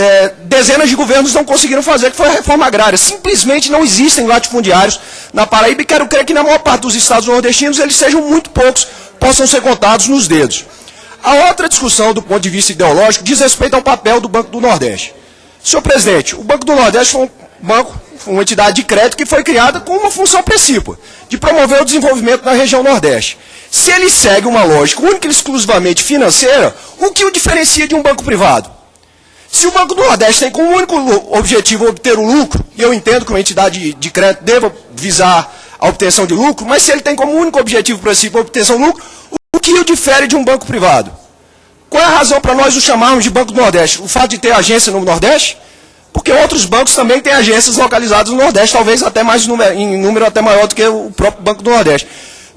[SPEAKER 10] dezenas de governos não conseguiram fazer, que foi a reforma agrária. Simplesmente não existem latifundiários na Paraíba e quero crer que na maior parte dos estados nordestinos eles sejam muito poucos, possam ser contados nos dedos. A outra discussão do ponto de vista ideológico diz respeito ao papel do Banco do Nordeste. Senhor presidente, o Banco do Nordeste foi uma entidade de crédito que foi criada com uma função precípua, de promover o desenvolvimento na região Nordeste. Se ele segue uma lógica única e exclusivamente financeira, o que o diferencia de um banco privado? Se o Banco do Nordeste tem como único objetivo obter o lucro, e eu entendo que uma entidade de crédito deva visar a obtenção de lucro, mas se ele tem como único objetivo princípio a obtenção de lucro, o que o difere de um banco privado? Qual é a razão para nós o chamarmos de Banco do Nordeste? O fato de ter agência no Nordeste? Porque outros bancos também têm agências localizadas no Nordeste, talvez até mais em número até maior do que o próprio Banco do Nordeste.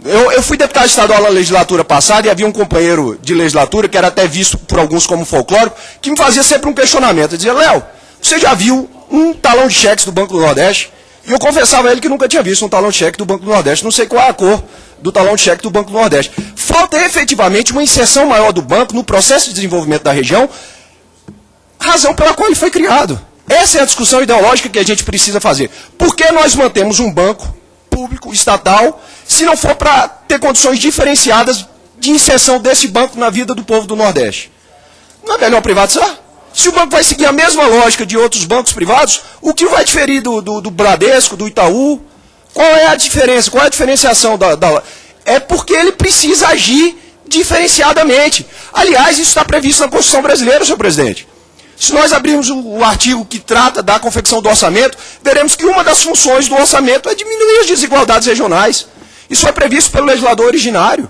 [SPEAKER 10] Eu fui deputado estadual na legislatura passada e havia um companheiro de legislatura, que era até visto por alguns como folclórico, que me fazia sempre um questionamento. Eu dizia, Léo, você já viu um talão de cheques do Banco do Nordeste? E eu confessava a ele que nunca tinha visto um talão de cheque do Banco do Nordeste. Não sei qual é a cor do talão de cheque do Banco do Nordeste. Falta efetivamente uma inserção maior do banco no processo de desenvolvimento da região, razão pela qual ele foi criado. Essa é a discussão ideológica que a gente precisa fazer. Por que nós mantemos um banco público, estatal, se não for para ter condições diferenciadas de inserção desse banco na vida do povo do Nordeste? Não é melhor privatizar? Se o banco vai seguir a mesma lógica de outros bancos privados, o que vai diferir do Bradesco, do Itaú? Qual é a diferença? Qual é a diferenciação É porque ele precisa agir diferenciadamente. Aliás, isso está previsto na Constituição brasileira, senhor presidente. Se nós abrirmos o artigo que trata da confecção do orçamento, veremos que uma das funções do orçamento é diminuir as desigualdades regionais. Isso é previsto pelo legislador originário.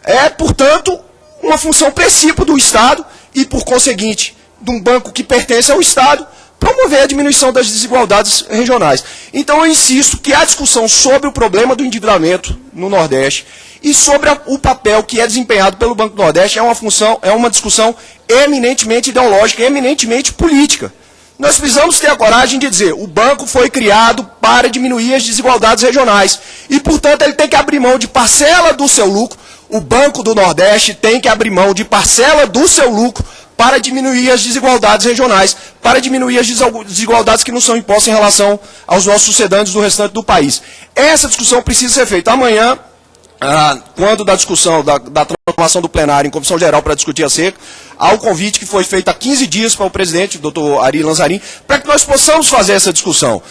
[SPEAKER 10] É, portanto, uma função precípua do Estado e, por conseguinte, de um banco que pertence ao Estado, promover a diminuição das desigualdades regionais. Então eu insisto que a discussão sobre o problema do endividamento no Nordeste e sobre o papel que é desempenhado pelo Banco do Nordeste é uma discussão eminentemente ideológica, eminentemente política. Nós precisamos ter a coragem de dizer, o banco foi criado para diminuir as desigualdades regionais e, portanto, ele tem que abrir mão de parcela do seu lucro. O Banco do Nordeste tem que abrir mão de parcela do seu lucro para diminuir as desigualdades regionais, para diminuir as desigualdades que não são impostas em relação aos nossos sucedâneos do restante do país. Essa discussão precisa ser feita amanhã, quando da discussão da transformação do plenário em comissão geral para discutir a seca, há o convite que foi feito há 15 dias para o presidente, doutor Ari Lanzarin, para que nós possamos fazer essa discussão.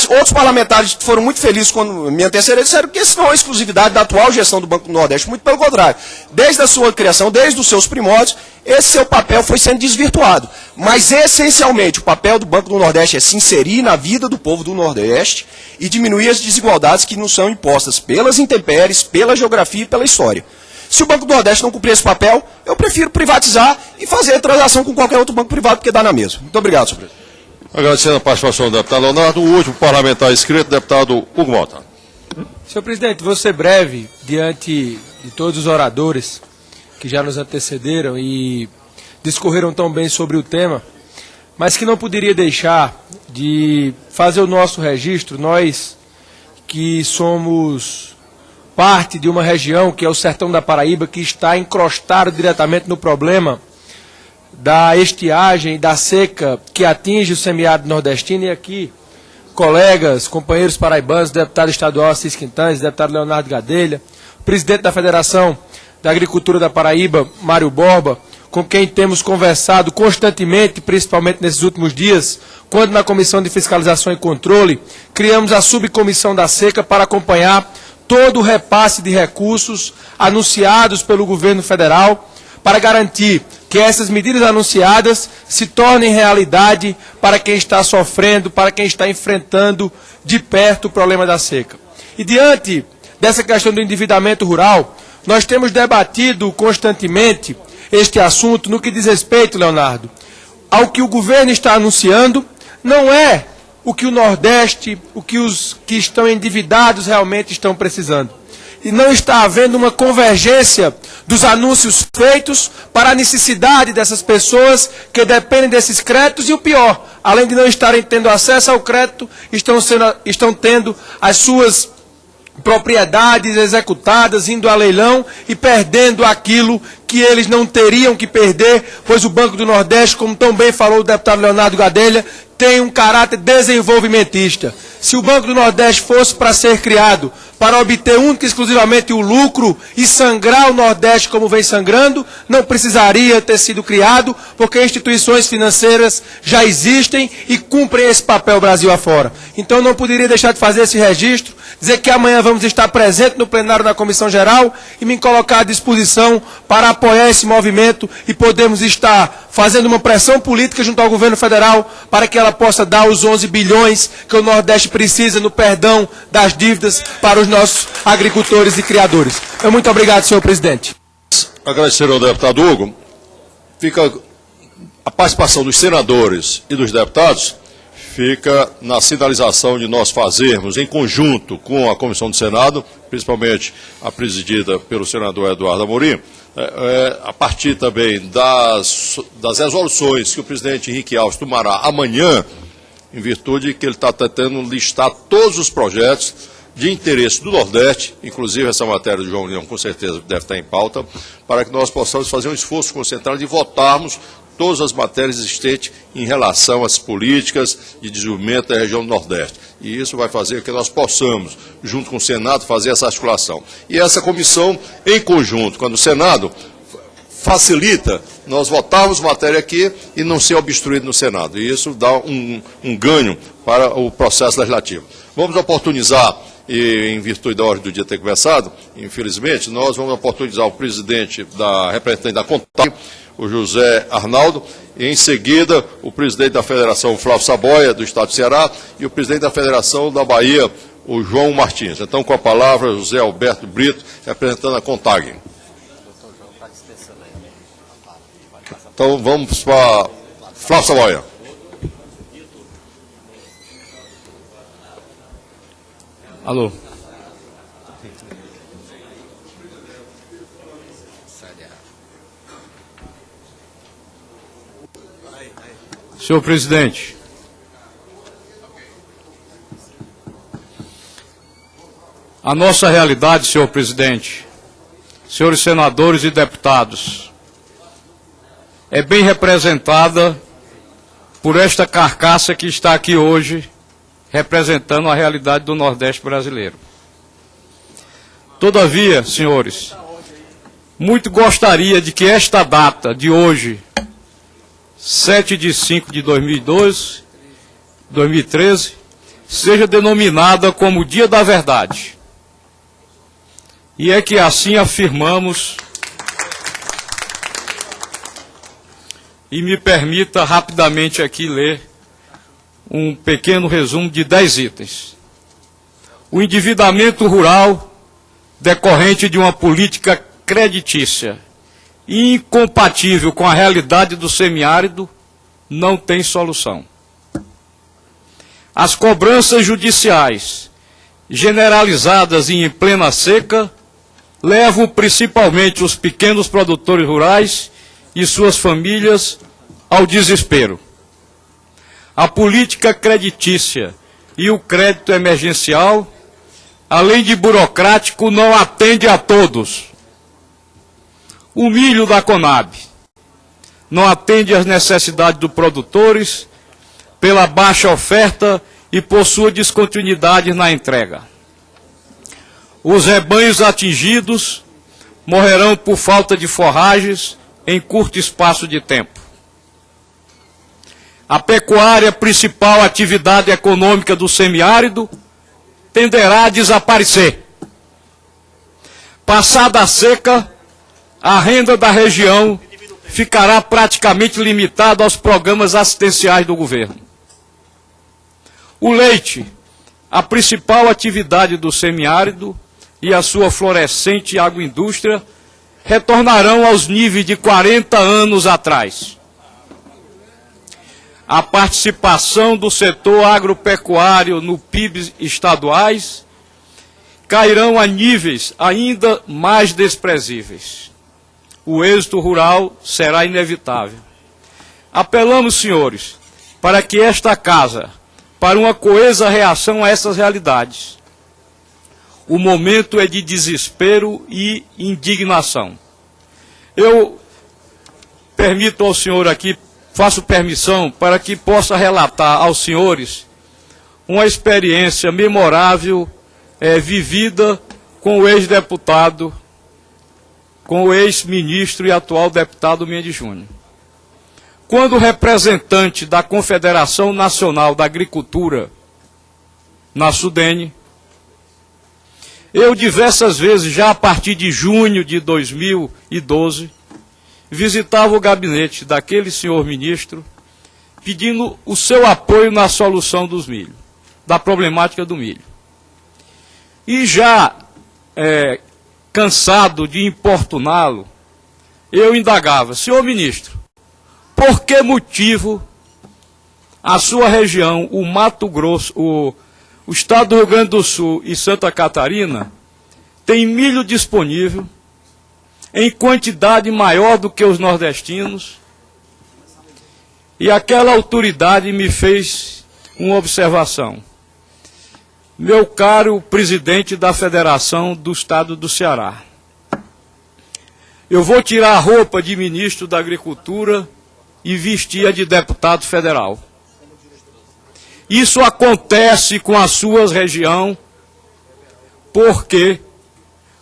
[SPEAKER 10] Outros parlamentares foram muito felizes quando me antecederam e disseram que isso não é exclusividade da atual gestão do Banco do Nordeste, muito pelo contrário. Desde a sua criação, desde os seus primórdios, esse seu papel foi sendo desvirtuado. Mas, essencialmente, o papel do Banco do Nordeste é se inserir na vida do povo do Nordeste e diminuir as desigualdades que nos são impostas pelas intempéries, pela geografia e pela história. Se o Banco do Nordeste não cumprir esse papel, eu prefiro privatizar e fazer a transação com qualquer outro banco privado, porque dá na mesma. Muito obrigado, senhor presidente.
[SPEAKER 2] Agradecendo a participação do deputado Leonardo, o último parlamentar inscrito, deputado Hugo Malta.
[SPEAKER 11] Senhor presidente, vou ser breve diante de todos os oradores que já nos antecederam e discorreram tão bem sobre o tema, mas que não poderia deixar de fazer o nosso registro, nós que somos parte de uma região que é o sertão da Paraíba, que está encrostado diretamente no problema da estiagem e da seca que atinge o semiárido nordestino. E aqui, colegas, companheiros paraibanos, deputado estadual Assis Quintanes, deputado Leonardo Gadelha, presidente da Federação da Agricultura da Paraíba, Mário Borba, com quem temos conversado constantemente, principalmente nesses últimos dias, quando na Comissão de Fiscalização e Controle, criamos a subcomissão da seca para acompanhar todo o repasse de recursos anunciados pelo governo federal para garantir que essas medidas anunciadas se tornem realidade para quem está sofrendo, para quem está enfrentando de perto o problema da seca. E diante dessa questão do endividamento rural, nós temos debatido constantemente este assunto no que diz respeito, Leonardo, ao que o governo está anunciando, não é o que o Nordeste, o que os que estão endividados realmente estão precisando. E não está havendo uma convergência dos anúncios feitos para a necessidade dessas pessoas que dependem desses créditos e o pior, além de não estarem tendo acesso ao crédito, estão tendo as suas propriedades executadas, indo a leilão e perdendo aquilo que eles não teriam que perder, pois o Banco do Nordeste, como tão bem falou o deputado Leonardo Gadelha, tem um caráter desenvolvimentista. Se o Banco do Nordeste fosse para ser criado para obter única e exclusivamente o lucro e sangrar o Nordeste como vem sangrando, não precisaria ter sido criado, porque instituições financeiras já existem e cumprem esse papel Brasil afora. Então não poderia deixar de fazer esse registro, dizer que amanhã vamos estar presentes no plenário da Comissão Geral e me colocar à disposição para apoiar esse movimento e podermos estar fazendo uma pressão política junto ao governo federal para que ela possa dar os 11 bilhões que o Nordeste precisa no perdão das dívidas para os nossos agricultores e criadores. Muito obrigado, senhor presidente.
[SPEAKER 2] Agradecer ao deputado Hugo. Fica a participação dos senadores e dos deputados, fica na sinalização de nós fazermos, em conjunto com a Comissão do Senado, principalmente a presidida pelo senador Eduardo Amorim, a partir também das resoluções que o presidente Henrique Alves tomará amanhã, em virtude que ele está tentando listar todos os projetos de interesse do Nordeste, inclusive essa matéria do João Leão, com certeza deve estar em pauta, para que nós possamos fazer um esforço concentrado de votarmos todas as matérias existentes em relação às políticas de desenvolvimento da região do Nordeste. E isso vai fazer que nós possamos, junto com o Senado, fazer essa articulação. E essa comissão, em conjunto, quando o Senado facilita nós votarmos matéria aqui e não ser obstruído no Senado. E isso dá um ganho para o processo legislativo. Vamos oportunizar, e em virtude da ordem do dia ter conversado, infelizmente, nós vamos oportunizar o presidente da representante da CONTAG, o José Arnaldo, e em seguida o presidente da Federação, o Flávio Saboia, do Estado do Ceará, e o presidente da Federação da Bahia, o João Martins. Então, com a palavra, José Alberto Brito, representando a CONTAG. Então, vamos para Flávio Saboia.
[SPEAKER 6] Alô. Senhor presidente, a nossa realidade, senhor presidente, senhores senadores e deputados, é bem representada por esta carcaça que está aqui hoje, representando a realidade do Nordeste brasileiro. Todavia, senhores, muito gostaria de que esta data de hoje, 7/5/2013, seja denominada como Dia da Verdade. E é que assim afirmamos, e me permita rapidamente aqui ler um pequeno resumo de 10 itens. O endividamento rural decorrente de uma política creditícia incompatível com a realidade do semiárido não tem solução. As cobranças judiciais generalizadas e em plena seca levam principalmente os pequenos produtores rurais e suas famílias ao desespero. A política creditícia e o crédito emergencial, além de burocrático, não atende a todos. O milho da Conab não atende às necessidades dos produtores pela baixa oferta e por sua descontinuidade na entrega. Os rebanhos atingidos morrerão por falta de forragens em curto espaço de tempo. A pecuária, principal atividade econômica do semiárido, tenderá a desaparecer. Passada a seca, a renda da região ficará praticamente limitada aos programas assistenciais do governo. O leite, a principal atividade do semiárido e a sua florescente agroindústria, retornarão aos níveis de 40 anos atrás. A participação do setor agropecuário no PIB estaduais cairão a níveis ainda mais desprezíveis. O êxito rural será inevitável. Apelamos, senhores, para que esta casa, para uma coesa reação a essas realidades. O momento é de desespero e indignação. Eu permito ao senhor aqui, faço permissão para que possa relatar aos senhores uma experiência memorável vivida com o ex-deputado, com o ex-ministro e atual deputado Mendes Júnior. Quando representante da Confederação Nacional da Agricultura, na Sudene, eu diversas vezes, já a partir de junho de 2012, visitava o gabinete daquele senhor ministro, pedindo o seu apoio na solução dos milho, da problemática do milho. E já cansado de importuná-lo, eu indagava: senhor ministro, por que motivo a sua região, o Mato Grosso, o estado do Rio Grande do Sul e Santa Catarina, tem milho disponível em quantidade maior do que os nordestinos? E aquela autoridade me fez uma observação: meu caro presidente da Federação do Estado do Ceará, eu vou tirar a roupa de ministro da Agricultura e vestir a de deputado federal. Isso acontece com a sua região porque,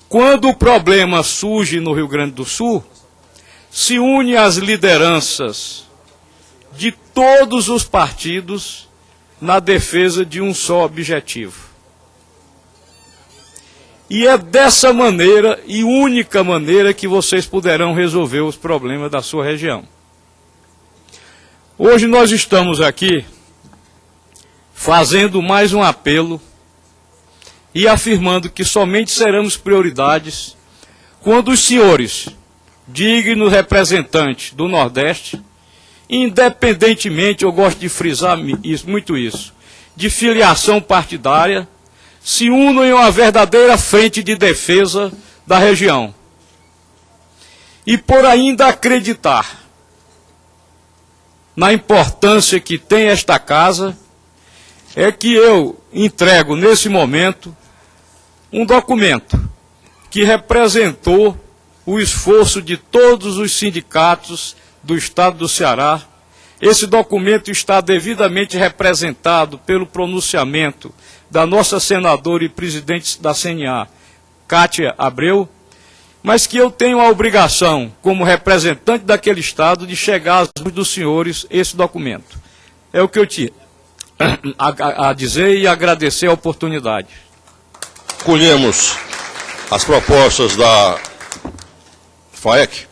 [SPEAKER 6] quando o problema surge no Rio Grande do Sul, se une as lideranças de todos os partidos na defesa de um só objetivo. E é dessa maneira, e única maneira, que vocês poderão resolver os problemas da sua região. Hoje nós estamos aqui fazendo mais um apelo e afirmando que somente seremos prioridades quando os senhores, dignos representantes do Nordeste, independentemente, eu gosto de frisar muito isso, de filiação partidária,
[SPEAKER 12] se unam em uma verdadeira frente de defesa da região. E por ainda acreditar na importância que tem esta casa, é que eu entrego nesse momento um documento que representou o esforço de todos os sindicatos do Estado do Ceará. Esse documento está devidamente representado pelo pronunciamento da nossa senadora e presidente da CNA, Cátia Abreu, mas que eu tenho a obrigação, como representante daquele Estado, de chegar às mãos dos senhores esse documento. É o que eu tinha a dizer e agradecer a oportunidade.
[SPEAKER 2] Colhemos as propostas da FAEC,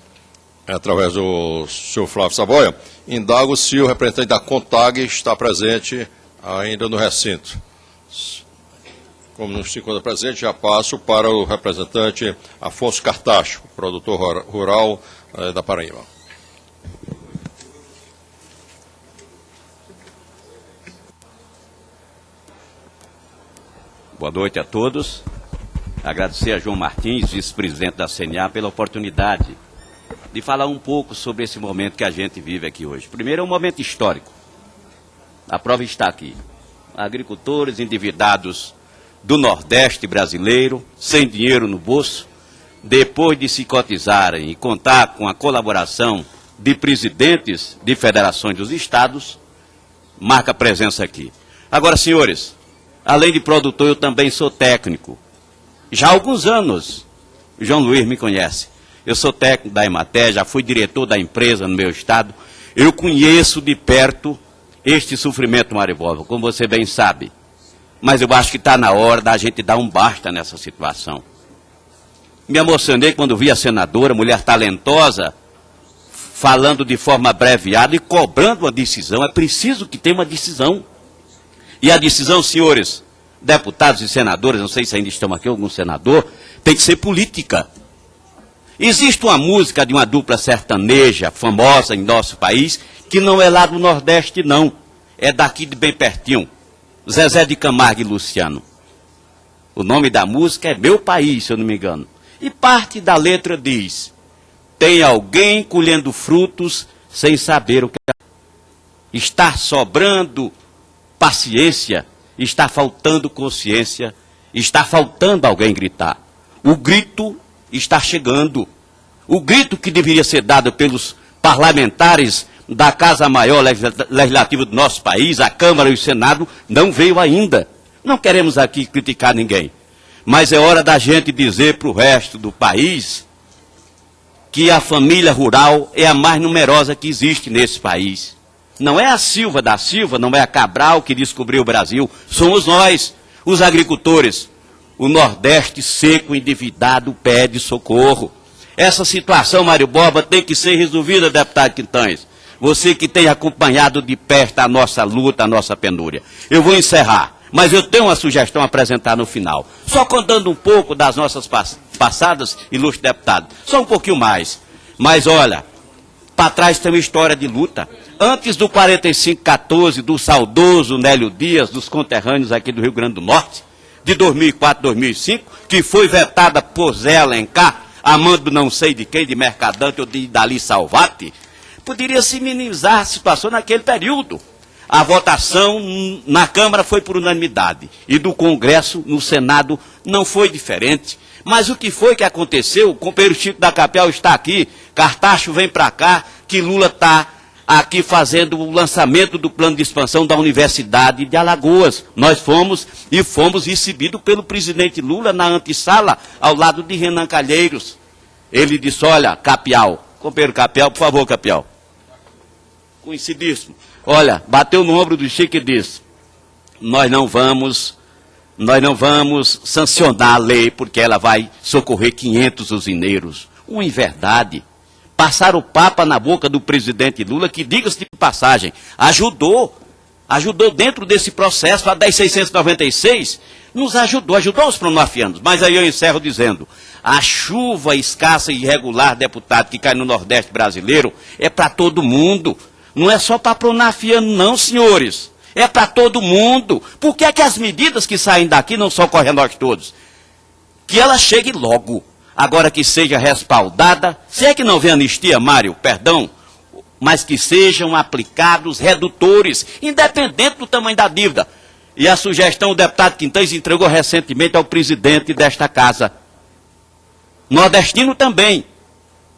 [SPEAKER 2] através do senhor Flávio Savoia. Indago se o representante da CONTAG está presente ainda no recinto. Como não se encontra presente, já passo para o representante Afonso Cartacho, produtor rural da Paraíba.
[SPEAKER 13] Boa noite a todos. Agradecer a João Martins, vice-presidente da CNA, pela oportunidade de falar um pouco sobre esse momento que a gente vive aqui hoje. Primeiro, é um momento histórico. A prova está aqui. Agricultores endividados do Nordeste brasileiro, sem dinheiro no bolso, depois de se cotizarem e contar com a colaboração de presidentes de federações dos estados, marca presença aqui. Agora, senhores, além de produtor, eu também sou técnico. Já há alguns anos, o João Luiz me conhece. Eu sou técnico da Emater, já fui diretor da empresa no meu estado. Eu conheço de perto este sofrimento, Mário Boba, como você bem sabe. Mas eu acho que está na hora da gente dar um basta nessa situação. Me emocionei quando vi a senadora, mulher talentosa, falando de forma abreviada e cobrando uma decisão. É preciso que tenha uma decisão. E a decisão, senhores, deputados e senadores, não sei se ainda estão aqui, algum senador, tem que ser política. Existe uma música de uma dupla sertaneja famosa em nosso país, que não é lá do Nordeste, não. É daqui de bem pertinho. Zezé de Camargo e Luciano. O nome da música é Meu País, se eu não me engano. E parte da letra diz: tem alguém colhendo frutos sem saber o que é. Está sobrando paciência, está faltando consciência, está faltando alguém gritar. O grito está chegando. O grito que deveria ser dado pelos parlamentares da Casa Maior Legislativa do nosso país, a Câmara e o Senado, não veio ainda. Não queremos aqui criticar ninguém, mas é hora da gente dizer para o resto do país que a família rural é a mais numerosa que existe nesse país. Não é a Silva da Silva, não é a Cabral que descobriu o Brasil, somos nós, os agricultores. O Nordeste seco, endividado, pede socorro. Essa situação, Mário Boba, tem que ser resolvida, deputado Quintães. Você que tem acompanhado de perto a nossa luta, a nossa penúria. Eu vou encerrar, mas eu tenho uma sugestão a apresentar no final. Só contando um pouco das nossas passadas, ilustre deputado. Só um pouquinho mais. Mas olha, para trás tem uma história de luta. Antes do 4514, do saudoso Nélio Dias, dos conterrâneos aqui do Rio Grande do Norte, de 2004, 2005, que foi vetada por Zé Alencar, amando não sei de quem, de Mercadante ou de Dali Salvati, poderia se minimizar a situação naquele período. A votação na Câmara foi por unanimidade, e do Congresso, no Senado, não foi diferente. Mas o que foi que aconteceu? O companheiro Chico da Capel está aqui, Cartacho vem para cá, que Lula está aqui fazendo o lançamento do plano de expansão da Universidade de Alagoas. Nós fomos recebidos pelo presidente Lula na antessala, ao lado de Renan Calheiros. Ele disse: olha, Capial, companheiro Capial, por favor, Capial. Conhecidíssimo. Olha, bateu no ombro do Chico e disse: nós não vamos sancionar a lei porque ela vai socorrer 500 usineiros. Uma inverdade. Passar o papa na boca do presidente Lula, que, diga-se de passagem, ajudou dentro desse processo, a 10.696, nos ajudou os pronafianos. Mas aí eu encerro dizendo: a chuva escassa e irregular, deputado, que cai no Nordeste brasileiro, é para todo mundo. Não é só para pronafiano, não, senhores. É para todo mundo. Por que é que as medidas que saem daqui não socorrem a nós todos? Que ela chegue logo. Agora que seja respaldada, se é que não vem anistia, Mário, perdão, mas que sejam aplicados redutores, independente do tamanho da dívida. E a sugestão o deputado Quintães entregou recentemente ao presidente desta casa. Nordestino também,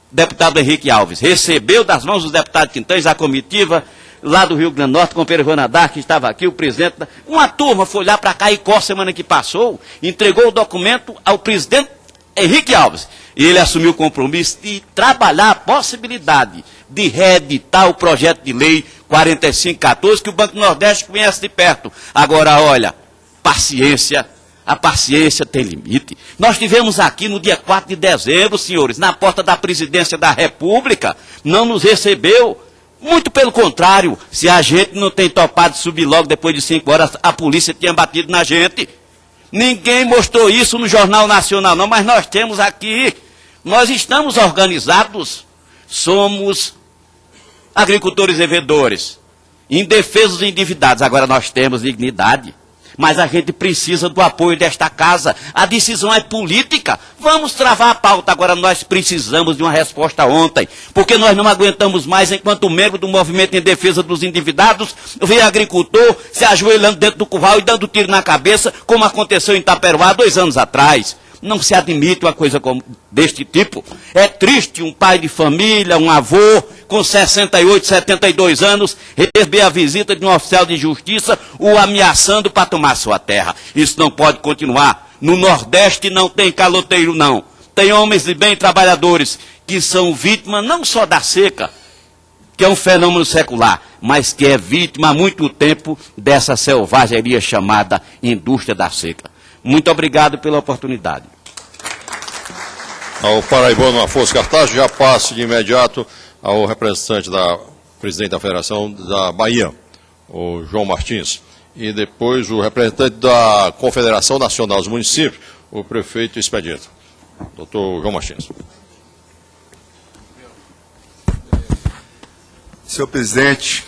[SPEAKER 13] deputado Henrique Alves, recebeu das mãos do deputado Quintães a comitiva lá do Rio Grande do Norte, com o Pervanadar, que estava aqui, o presidente. Uma turma foi lá para Caicó semana que passou, entregou o documento ao presidente Henrique Alves. E ele assumiu o compromisso de trabalhar a possibilidade de reeditar o projeto de lei 4514, que o Banco do Nordeste conhece de perto. Agora, olha, paciência, a paciência tem limite. Nós tivemos aqui no dia 4 de dezembro, senhores, na porta da presidência da República, não nos recebeu. Muito pelo contrário, se a gente não tem topado subir logo depois de 5 horas, a polícia tinha batido na gente. Ninguém mostrou isso no Jornal Nacional, não, mas nós temos aqui. Nós estamos organizados, somos agricultores e vendedores, indefesos e endividados. Agora nós temos dignidade, mas a gente precisa do apoio desta casa. A decisão é política. Vamos travar a pauta. Agora nós precisamos de uma resposta ontem, porque nós não aguentamos mais enquanto membro do movimento em defesa dos endividados vê agricultor se ajoelhando dentro do curral e dando tiro na cabeça, como aconteceu em Itaperuá 2 anos atrás. Não se admite uma coisa deste tipo. É triste um pai de família, um avô, com 68, 72 anos, receber a visita de um oficial de justiça o ameaçando para tomar sua terra. Isso não pode continuar. No Nordeste não tem caloteiro, não. Tem homens de bem trabalhadores que são vítimas não só da seca, que é um fenômeno secular, mas que é vítima há muito tempo dessa selvageria chamada indústria da seca. Muito obrigado pela oportunidade.
[SPEAKER 2] Ao paraibano Afonso Cartaz, já passo de imediato ao representante da presidente da Federação da Bahia, o João Martins, e depois o representante da Confederação Nacional dos Municípios, o prefeito Expedito. Doutor João Martins.
[SPEAKER 14] Senhor presidente,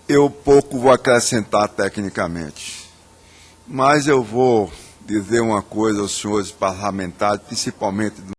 [SPEAKER 14] eu pouco vou acrescentar tecnicamente, mas eu vou dizer uma coisa aos senhores parlamentares, principalmente do